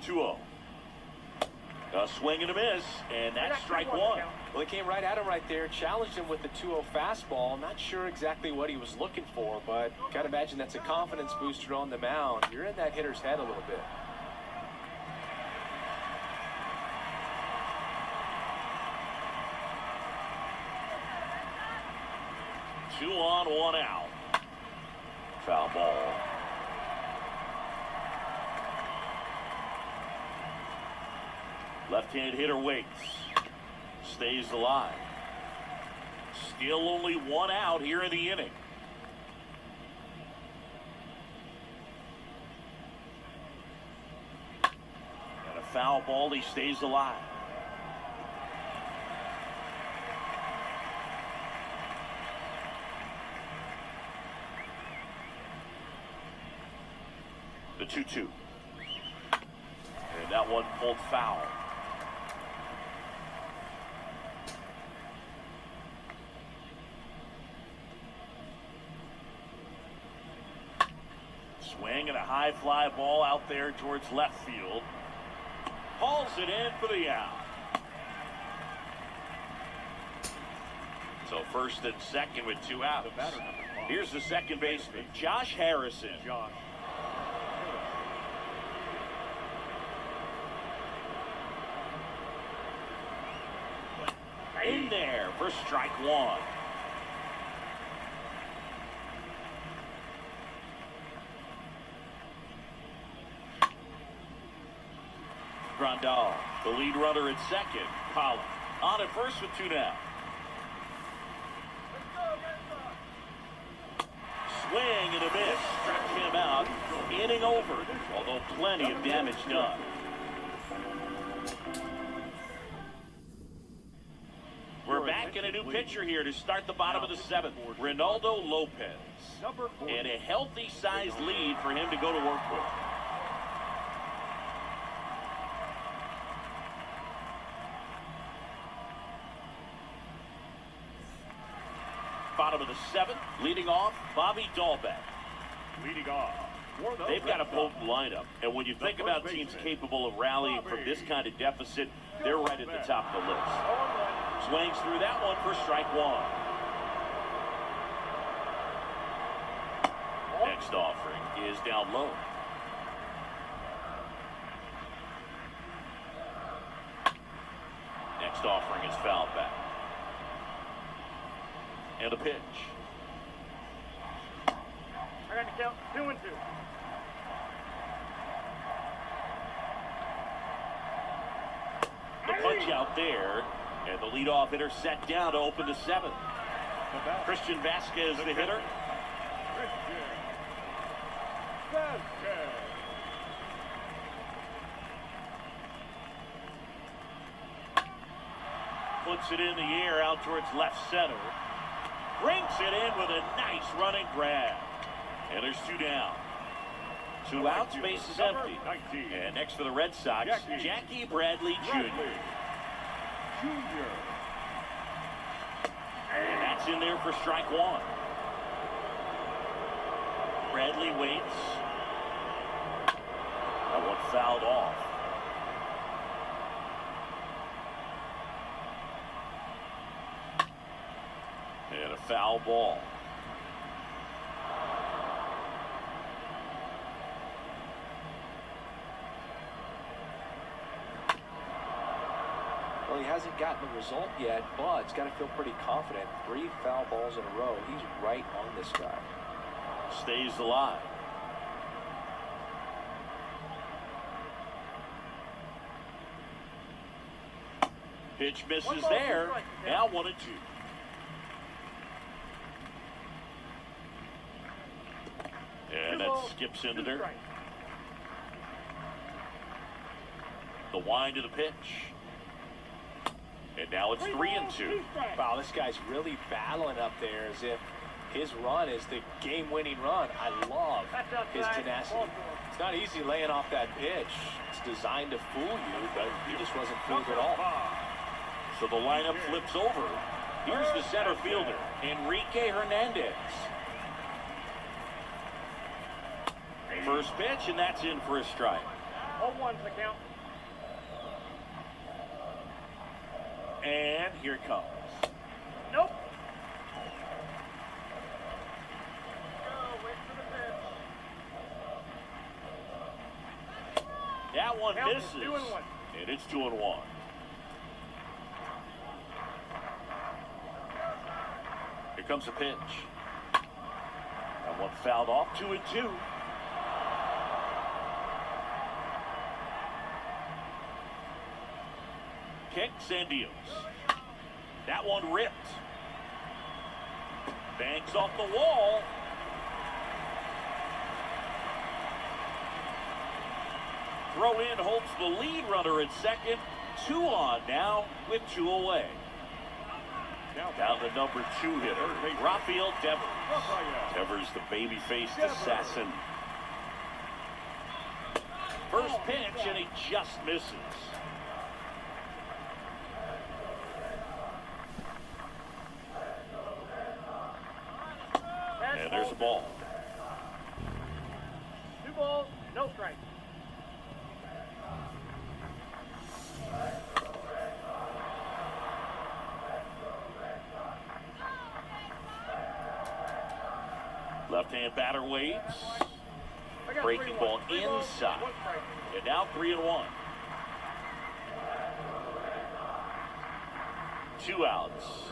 2-0. A swing and a miss, and that's strike one. Well, they came right at him right there, challenged him with the 2-0 fastball. Not sure exactly what he was looking for, but gotta imagine that's a confidence booster on the mound. You're in that hitter's head a little bit. Two on, one out. Foul ball. Left-hand hitter waits. Stays alive. Still only one out here in the inning. And a foul ball, he stays alive. The 2-2. And that one pulled foul. Swing and a high fly ball out there towards left field. Hauls it in for the out. So first and second with two outs. Here's the second baseman, Josh Harrison. In there for strike one. Grandal, the lead runner at second. Pollock on at first with two down. Swing and a miss. Struck him out. Inning over, although plenty of damage done. We're back in a new pitcher here to start the bottom of the seventh. Ronaldo Lopez. And a healthy sized lead for him to go to work with. Bottom of the seventh, leading off, Bobby Dahlbeck. Leading off. They've got a potent lineup, and when you think about teams capable of rallying from this kind of deficit, they're right at the top of the list. Swings through that one for strike one. Next offering is down low. Next offering is fouled back. And a pitch. I got to count 2-2. The punch out there, and the leadoff hitter set down to open the seventh. Christian Vasquez, the hitter. Puts it in the air out towards left center. Brings it in with a nice running grab. And there's two down. Two outs, base is empty. And next for the Red Sox, Jackie Bradley Jr. And that's in there for strike one. Bradley waits. That one fouled off. And a foul ball. Well, he hasn't gotten the result yet, but he's got to feel pretty confident. 3 foul balls in a row. He's right on this guy. Stays alive. Pitch misses there. Now 1-2. And that skips into there. The wind of the pitch. And now it's 3-2. Wow, this guy's really battling up there as if his run is the game-winning run. I love his tenacity. It's not easy laying off that pitch. It's designed to fool you, but he just wasn't fooled at all. So the lineup flips over. Here's the center fielder, Enrique Hernandez. First pitch, and that's in for a strike. 0-1's the count. And here it comes. Nope. Oh, wait for the pitch. That one Count misses. is 2-1. And it's 2-1. Here comes the pitch. That one fouled off, 2-2. Kicks and deals. That one ripped. Bangs off the wall. Throw in holds the lead runner at second. 2 on now with 2 away. Down the number 2 hitter, Rafael Devers. Devers, the baby-faced assassin. First pitch, and he just misses. And there's a ball. 2 balls, no strikes. Left-hand batter waits. I got Breaking 3-1. ball 3 balls, inside. 1 strike. And now 3-1. 2 outs.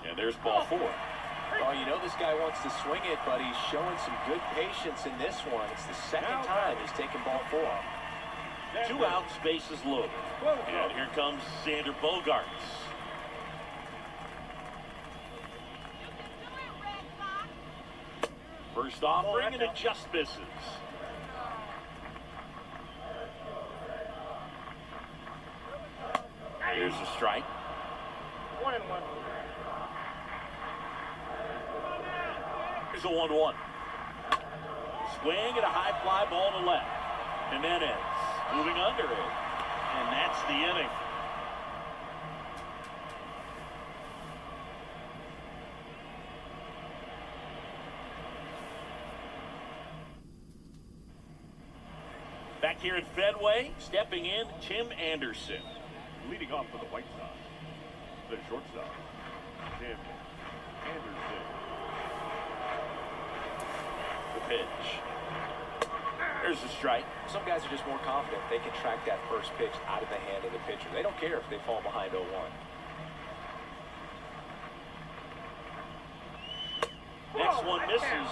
And there's ball 4. Oh, you know this guy wants to swing it, but he's showing some good patience in this one. It's the second time he's taken ball 4. 2 outs, bases loaded. And here comes Xander Bogaerts. First offering, and it just misses. Here's a strike. 1-1. Here's a 1-1. Swing and a high fly ball to left. Jimenez moving under it. And that's the inning. Back here at Fenway, stepping in, Tim Anderson. Leading off for the White Sox, the shortstop, Tim Anderson. The pitch. There's the strike. Some guys are just more confident. They can track that first pitch out of the hand of the pitcher. They don't care if they fall behind 0-1. Next one misses.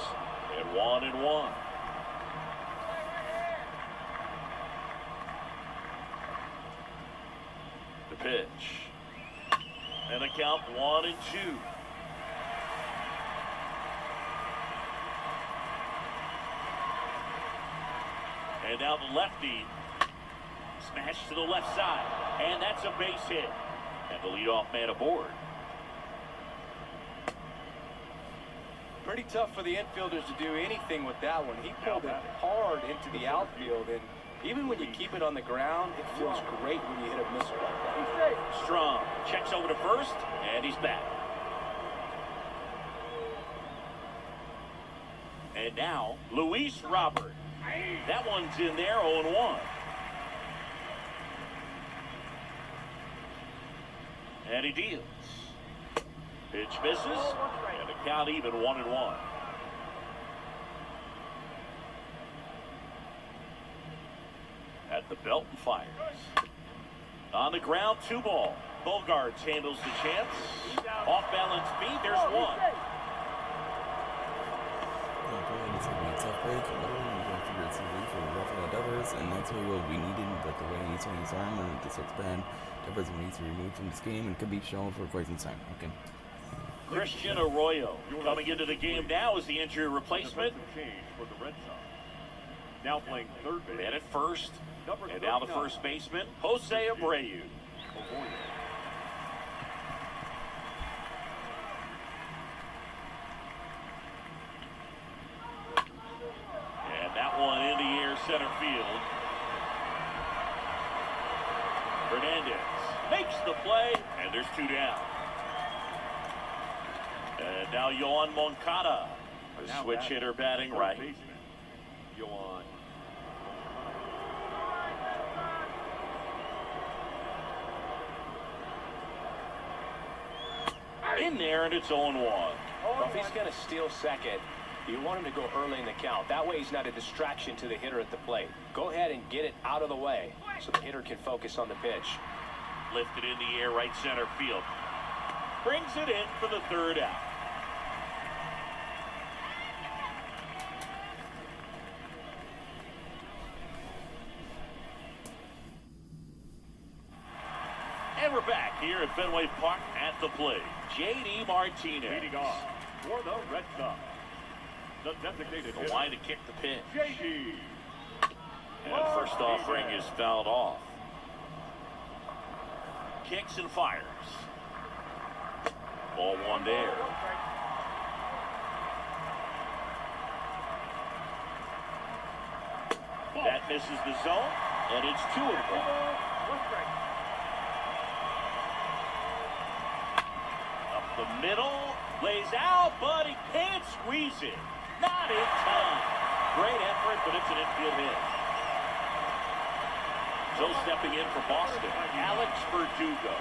And 1-1. The pitch. And a count 1-2. And now the lefty. Smashed to the left side. And that's a base hit. And the leadoff man aboard. Pretty tough for the infielders to do anything with that one. He pulled it hard into the outfield, and even when you keep it on the ground, it feels great when you hit a missile like that. Strong checks over to first, and he's back. And now, Luis Robert. That one's in there, 0-1. And he deals. Pitch misses, and the count even 1-1. At the belt and fires. On the ground, 2 ball. Bogaerts handles the chance. Off balance feed, there's 1. And that's really what we needed, but the way he's swinging his arm, and it just looks bad. Devers needs to be removed from this game and could be shown for quite some time. Okay. Christian Arroyo coming into the game now as the injury replacement. Change for the Red Sox. Now playing third base. Man at first, Number and now the 39. first baseman, Jose Abreu. And that one in the air, center field. Hernandez makes the play, and there's 2 down. And now Yohan Moncada, the Now switch batting, hitter batting third right. baseman, Yohan. in there, and it's 0-1. Well, if he's going to steal second, you want him to go early in the count. That way he's not a distraction to the hitter at the plate. Go ahead and get it out of the way so the hitter can focus on the pitch. Lifted in the air, right center field. Brings it in for the third out. And we're back here at Fenway Park at the plate. J.D. Martinez. Leading off for the Red Sox, the designated The line to kick the pitch. J.D. And first offering is fouled off. Kicks and fires. Ball one there. That misses the zone, and it's 2-1. Up the middle, lays out, but he can't squeeze it. Not in time. Great effort, but it's an infield hit. So stepping in for Boston, Alex Verdugo.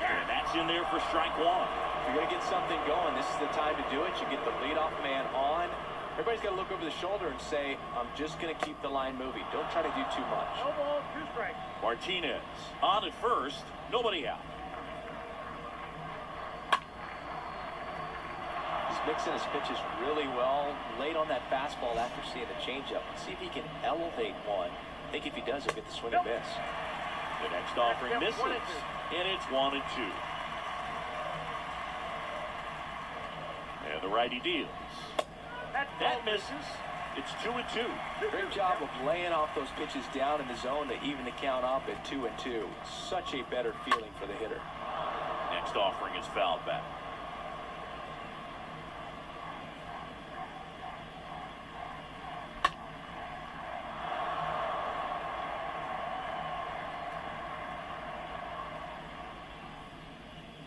And that's in there for strike one. If you're going to get something going, this is the time to do it. You get the leadoff man on. Everybody's got to look over the shoulder and say, I'm just going to keep the line moving. Don't try to do too much. No ball, 2 strikes. Martinez on at first, nobody out. He's mixing his pitches really well. Late on that fastball after seeing the changeup. See if he can elevate one. I think if he does, he'll get the swing and miss. The next offering Yep, misses, 1-2. and it's 1-2. And the righty deals. That misses. It's 2-2. Great job of laying off those pitches down in the zone to even the count up at 2-2. Such a better feeling for the hitter. Next offering is fouled back.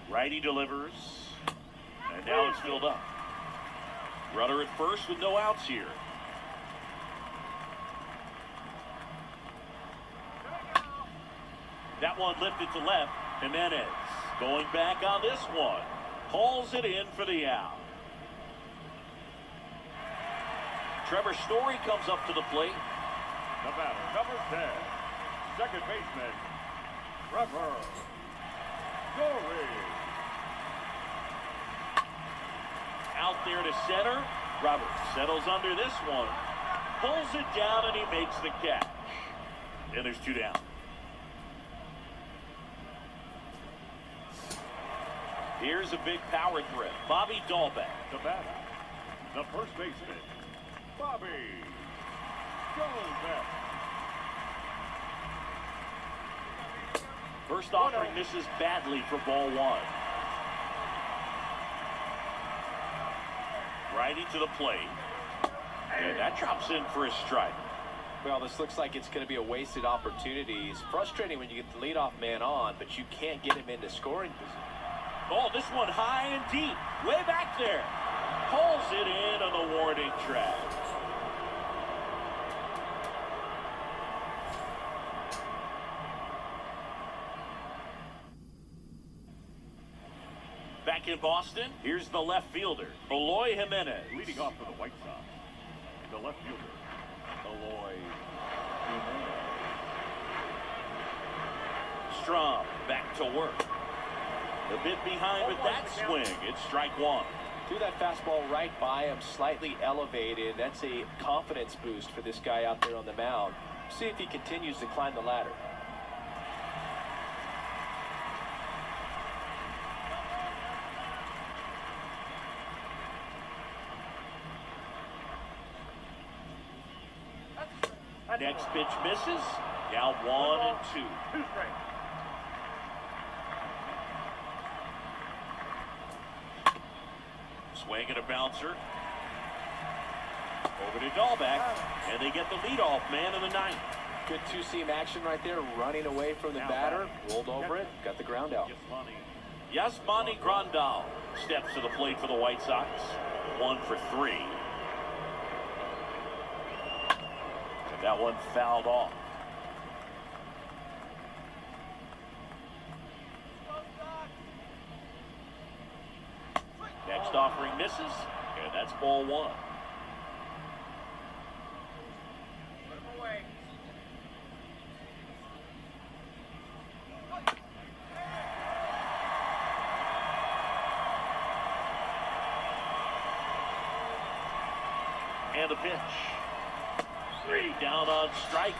Righty delivers, and now it's filled up. Runner at first with no outs here. That one lifted to left. Jimenez going back on this one. Hauls it in for the out. Trevor Story comes up to the plate. The batter, number 10, second baseman, Trevor Story. Out there to center. Roberts settles under this one. Pulls it down, and he makes the catch. And there's 2 down. Here's a big power threat. Bobby Dahlbeck. The batter, the first baseman, Bobby Dahlbeck. First offering misses badly for ball one. Righty to the plate. And that drops in for a strike. Well, this looks like it's going to be a wasted opportunity. It's frustrating when you get the leadoff man on, but you can't get him into scoring position. Oh, this one high and deep. Way back there. Pulls it in on the warning track. Back in Boston, here's the left fielder, Eloy Jimenez. Leading off for the White Sox, the left fielder, Eloy Jimenez. Strom back to work. A bit behind with that swing. It's strike one. Threw that fastball right by him, slightly elevated. That's a confidence boost for this guy out there on the mound. See if he continues to climb the ladder. Next pitch misses. Now 1-2. 2 strikes. Swing and a bouncer. Over to Dahlbeck, and they get the leadoff man in the ninth. Good two-seam action right there, running away from the batter. Rolled over it, got the ground out. Yasmani Grandal steps to the plate for the White Sox. 1 for 3. And that one fouled off. First offering misses, and that's ball one. And a pitch. 3 down on strikes.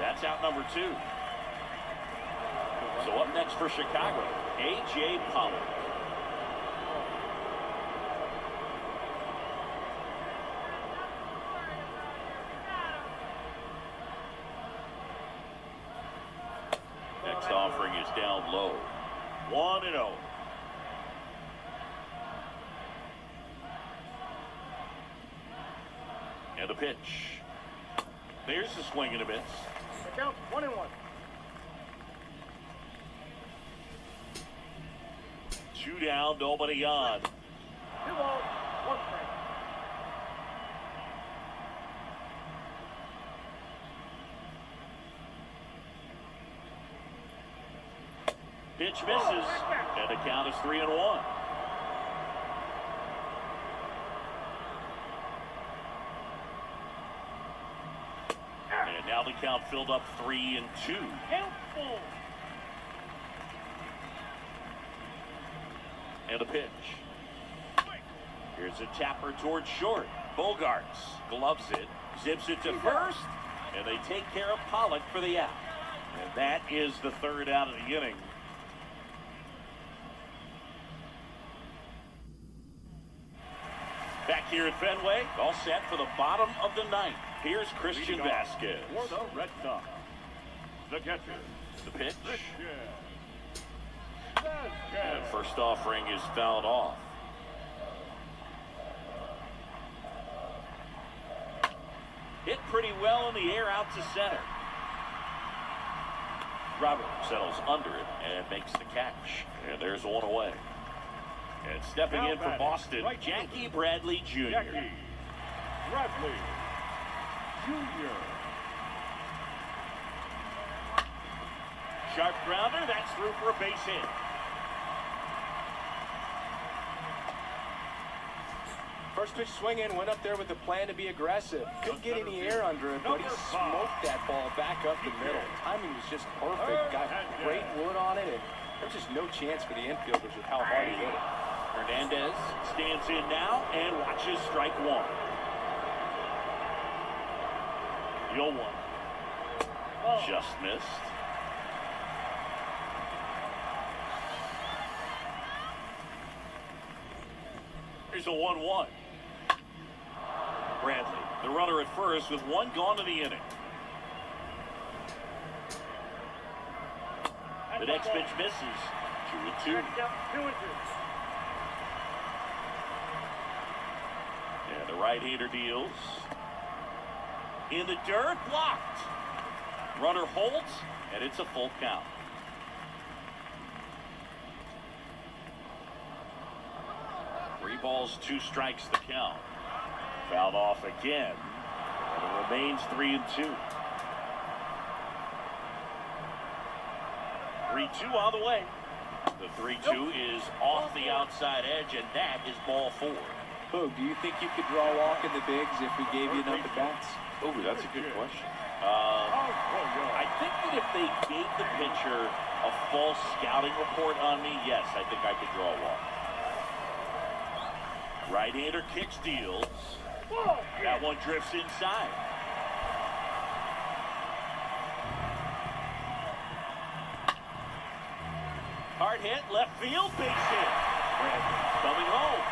That's out number 2. So up next for Chicago, A.J. Pollock. Next offering is down low. 1-0. And a pitch. There's the swing and a miss. The count 1-1. 2 down, nobody on. 2 balls, 1 strike. Pitch misses, and the count is 3-1. And now the count filled up 3-2. Helpful. And a pitch. Here's a tapper towards short. Bogarts gloves it, zips it to first, and they take care of Pollock for the out. And that is the 3rd out of the inning. Back here at Fenway, all set for the bottom of the 9th. Here's Christian Vasquez. For the Red Sox, the catcher, The pitch. Vasquez. And first offering is fouled off. Hit pretty well in the air out to center. Robert settles under it and makes the catch. And there's one away. And stepping in for Boston, Jackie Bradley Jr. Jackie Bradley Jr. Sharp grounder, that's through for a base hit. First pitch swing in, went up there with the plan to be aggressive. Couldn't get any air under it, but he smoked that ball back up the middle. Timing was just perfect. Got great wood on it, and there's just no chance for the infielders with how hard he hit it. Hernandez stands in now and watches strike 1. 0-1. Just missed. Here's a 1-1. Bradley, the runner at first with 1 gone to the inning. The next pitch misses. 2-2. Next count 2-2. And the right-hander deals. In the dirt, blocked. Runner holds, and it's a full count. Three balls, 2 strikes the count. Fouled off again. And it remains 3-2. 3-2 on the way. The 3-2 is off the outside edge, and that is ball 4. Boog, do you think you could draw a walk in the bigs if we gave you enough at bats? Oh, that's a good question. I think that if they gave the pitcher a false scouting report on me, yes, I think I could draw a walk. Right-hander kicks, deals. That one drifts inside. Hard hit, left field, base hit. Coming home.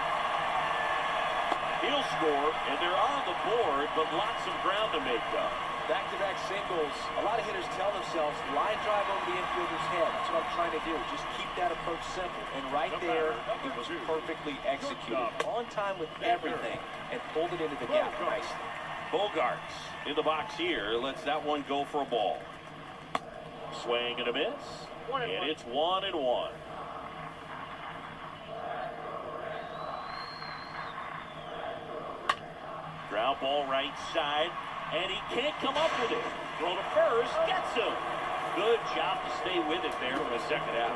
He'll score, and they're on the board, but lots of ground to make up. Back-to-back singles. A lot of hitters tell themselves, line drive over the infielder's head. That's what I'm trying to do. Just keep that approach simple. And right there, it was perfectly executed. On time with everything, and pulled it into the gap nicely. Bogarts in the box here lets that one go for a ball. Swing and a miss, and it's 1-1. Ground ball right side, and he can't come up with it. Throw to first, gets him. Good job to stay with it there in the second half.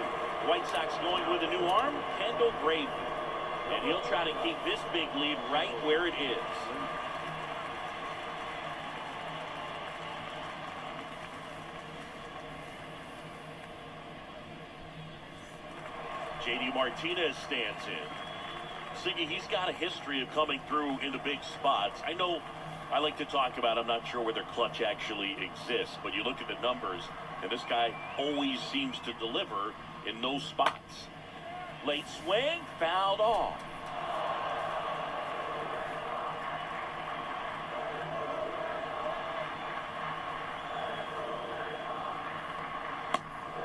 White Sox going with a new arm, Kendall Gravy. And he'll try to keep this big lead right where it is. JD Martinez stands in. Siggy, he's got a history of coming through into big spots. I know I like to talk about, I'm not sure whether clutch actually exists, but you look at the numbers, and this guy always seems to deliver in those spots. Late swing, fouled off.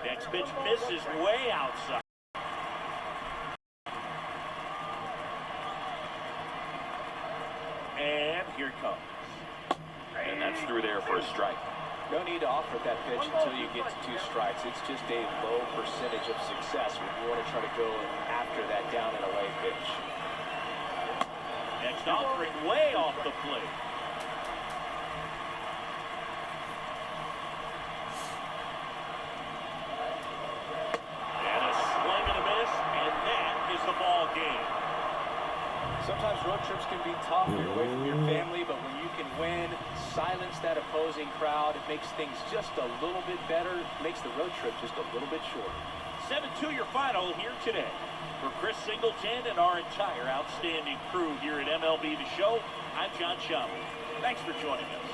Next pitch misses way outside. And here comes. And that's through there for a strike. No need to offer that pitch until you get to 2 strikes. It's just a low percentage of success when you want to try to go after that down and away pitch. Next offering way off the plate. And a swing and a miss, and that is the ball game. Sometimes road trips can be tough. You're away from your family, but when you can win, silence that opposing crowd, it makes things just a little bit better, makes the road trip just a little bit shorter. 7-2 your final here today. For Chris Singleton and our entire outstanding crew here at MLB The Show, I'm John Shamley. Thanks for joining us.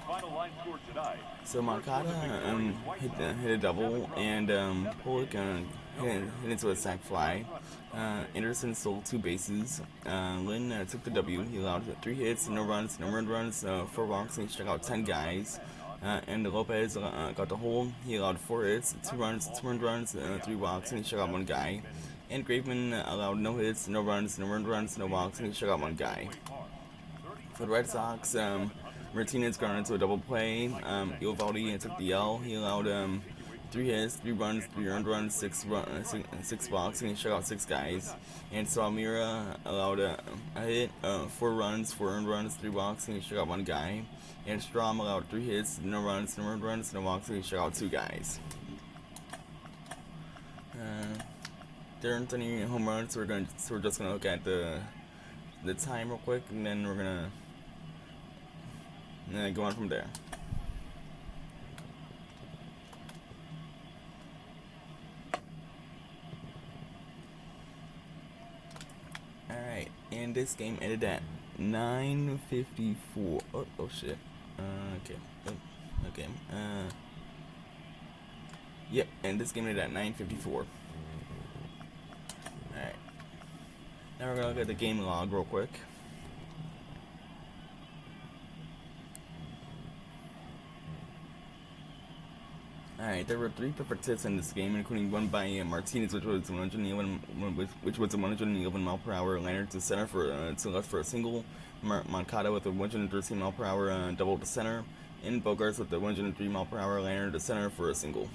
Final line score tonight. So Moncada hit a double, and Pollock hit into a sac fly. Anderson stole 2 bases. Lynn took the W. He allowed 3 hits, no runs, no earned runs, 4 walks, and he struck out 10 guys. And Lopez got the hole. He allowed 4 hits, 2 runs, 2 earned runs, 3 walks, and he struck out 1 guy. And Graveman allowed no hits, no runs, no earned runs, no walks, and he struck out 1 guy. For the Red Sox, Martinez got into a double play. Eovaldi took the L. He allowed 3 hits, 3 runs, 3 earned runs, 6 walks, and he struck out 6 guys. And Salmira allowed a hit, 4 runs, 4 earned runs, 3 walks, and he struck out 1 guy. And Strom allowed 3 hits, no runs, no earned runs, no walks, and he struck out 2 guys. There aren't any home runs, so we're just gonna look at the time real quick, and then we're gonna go on from there. Alright, and this game ended at 9:54. Oh shit. Okay. Yep, and this game ended at 9:54. Alright. Now we're gonna look at the game log real quick. Alright, there were 3 perfect hits in this game, including one by Martinez, which was a 111 mile per hour liner to center to left for a single. Moncada with a 113 mile per hour double to center, and Bogarts with the 103 mile per hour liner to center for a single.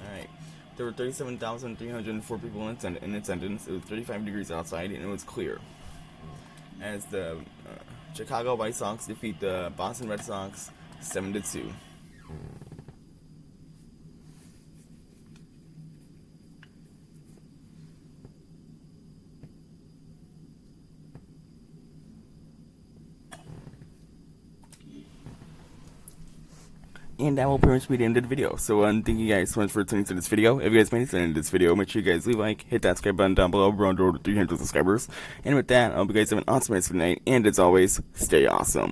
Alright, there were 37,304 people in attendance. It was 35 degrees outside, and it was clear. As the Chicago White Sox defeat the Boston Red Sox 7-2. And that will pretty much be the end of the video. So thank you guys so much for tuning to this video. If you guys made it to the end of this video, make sure you guys leave a like, hit that subscribe button down below. We're on the road to 300 subscribers. And with that, I hope you guys have an awesome rest of the night. And as always, stay awesome.